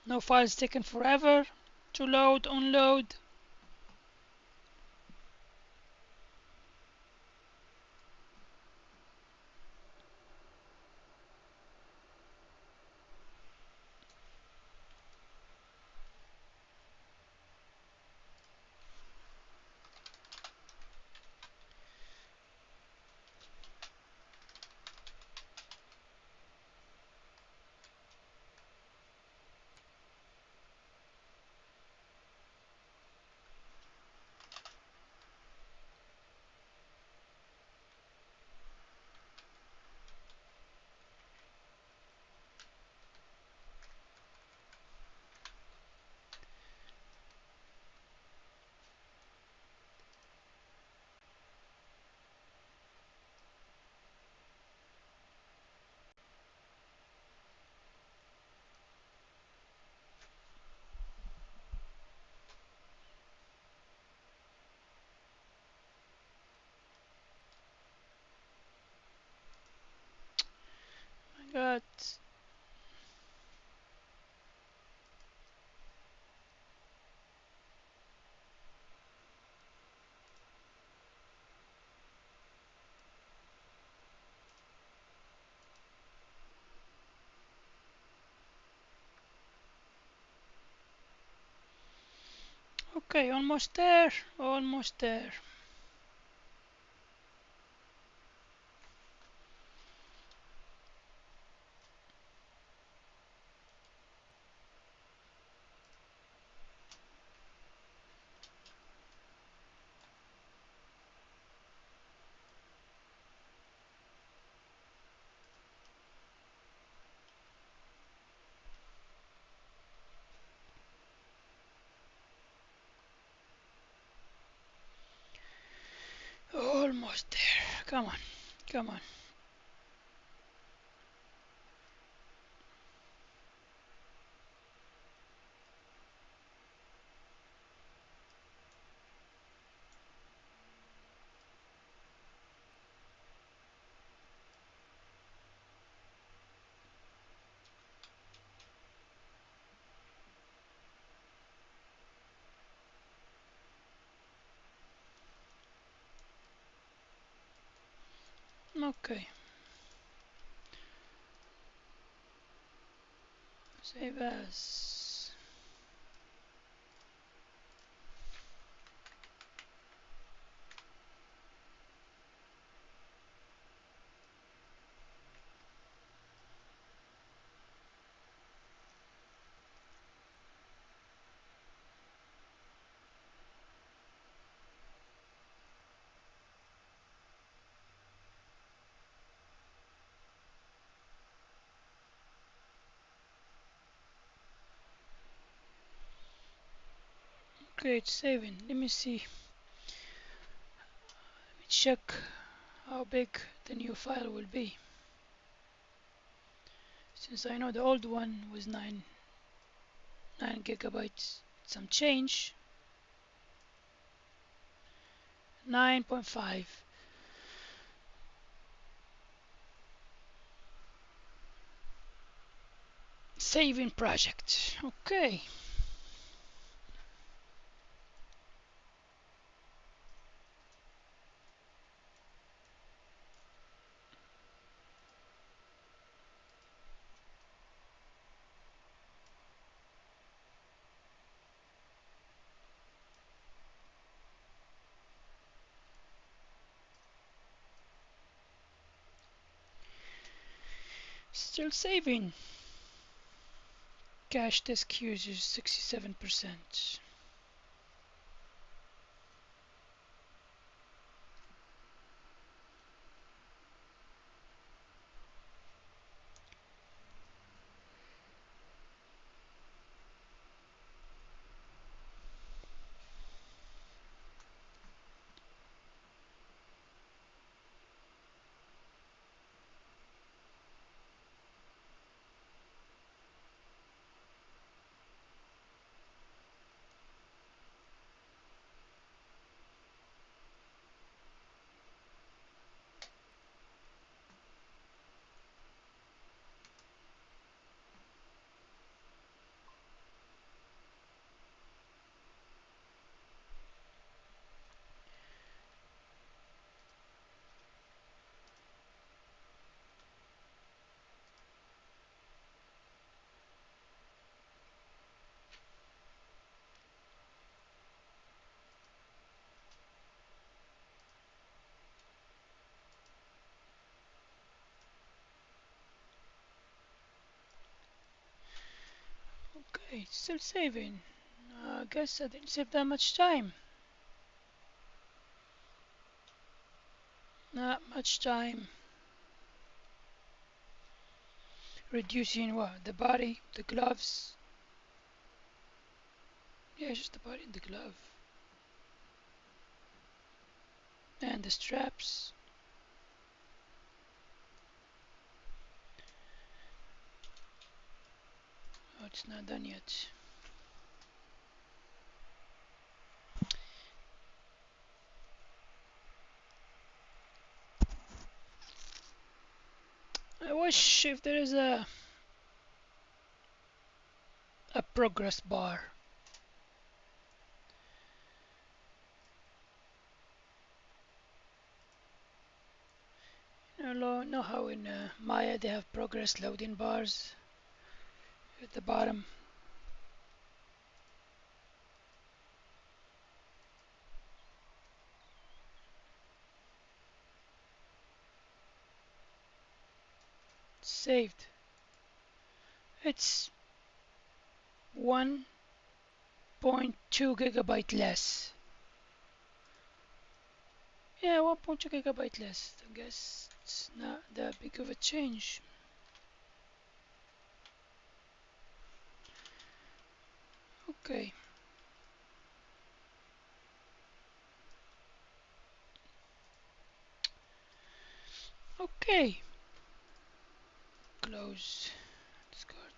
no files taking forever to load, unload. but okay, almost there, almost there. Almost there. Come on, come on. Okay, save as. Okay, it's saving. Let me see. Let me check how big the new file will be. Since I know the old one was 9 gigabytes, some change. 9.5. Saving project. Okay. Still saving. Cache disk usage 67%. Okay, still saving. I guess I didn't save that much time. Not much time. Reducing what? The body, the gloves. Yeah, just the body and the glove. And the straps. Oh, it's not done yet. I wish if there is a progress bar. You know how in Maya they have progress loading bars at the bottom. Saved. It's 1.2 gigabyte less. Yeah, 1.2 gigabyte less. I guess it's not that big of a change. Okay. Okay. Close. Discard.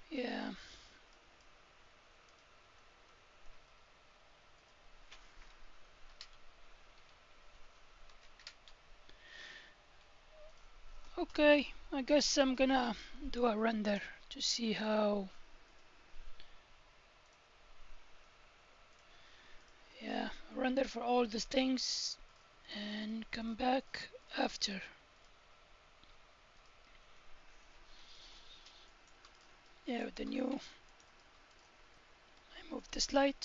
Yeah. Okay. I guess I'm gonna do a render to see how. Yeah, render for all these things and come back after. Yeah, with the new. I move the slide.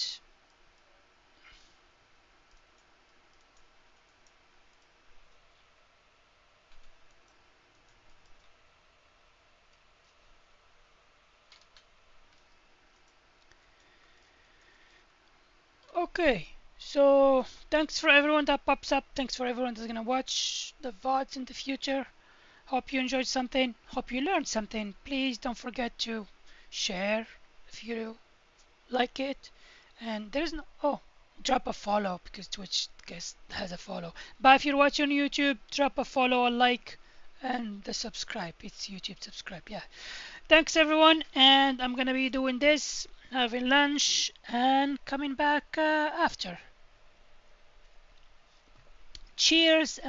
Okay, so thanks for everyone that pops up. Thanks for everyone that's gonna watch the VODs in the future. Hope you enjoyed something. Hope you learned something. Please don't forget to share if you like it. And there's no, oh, drop a follow because Twitch guess has a follow. But if you're watching on YouTube, drop a follow, a like, and the subscribe. It's YouTube subscribe. Yeah. Thanks everyone, and I'm gonna be doing this, having lunch, and coming back after. Cheers.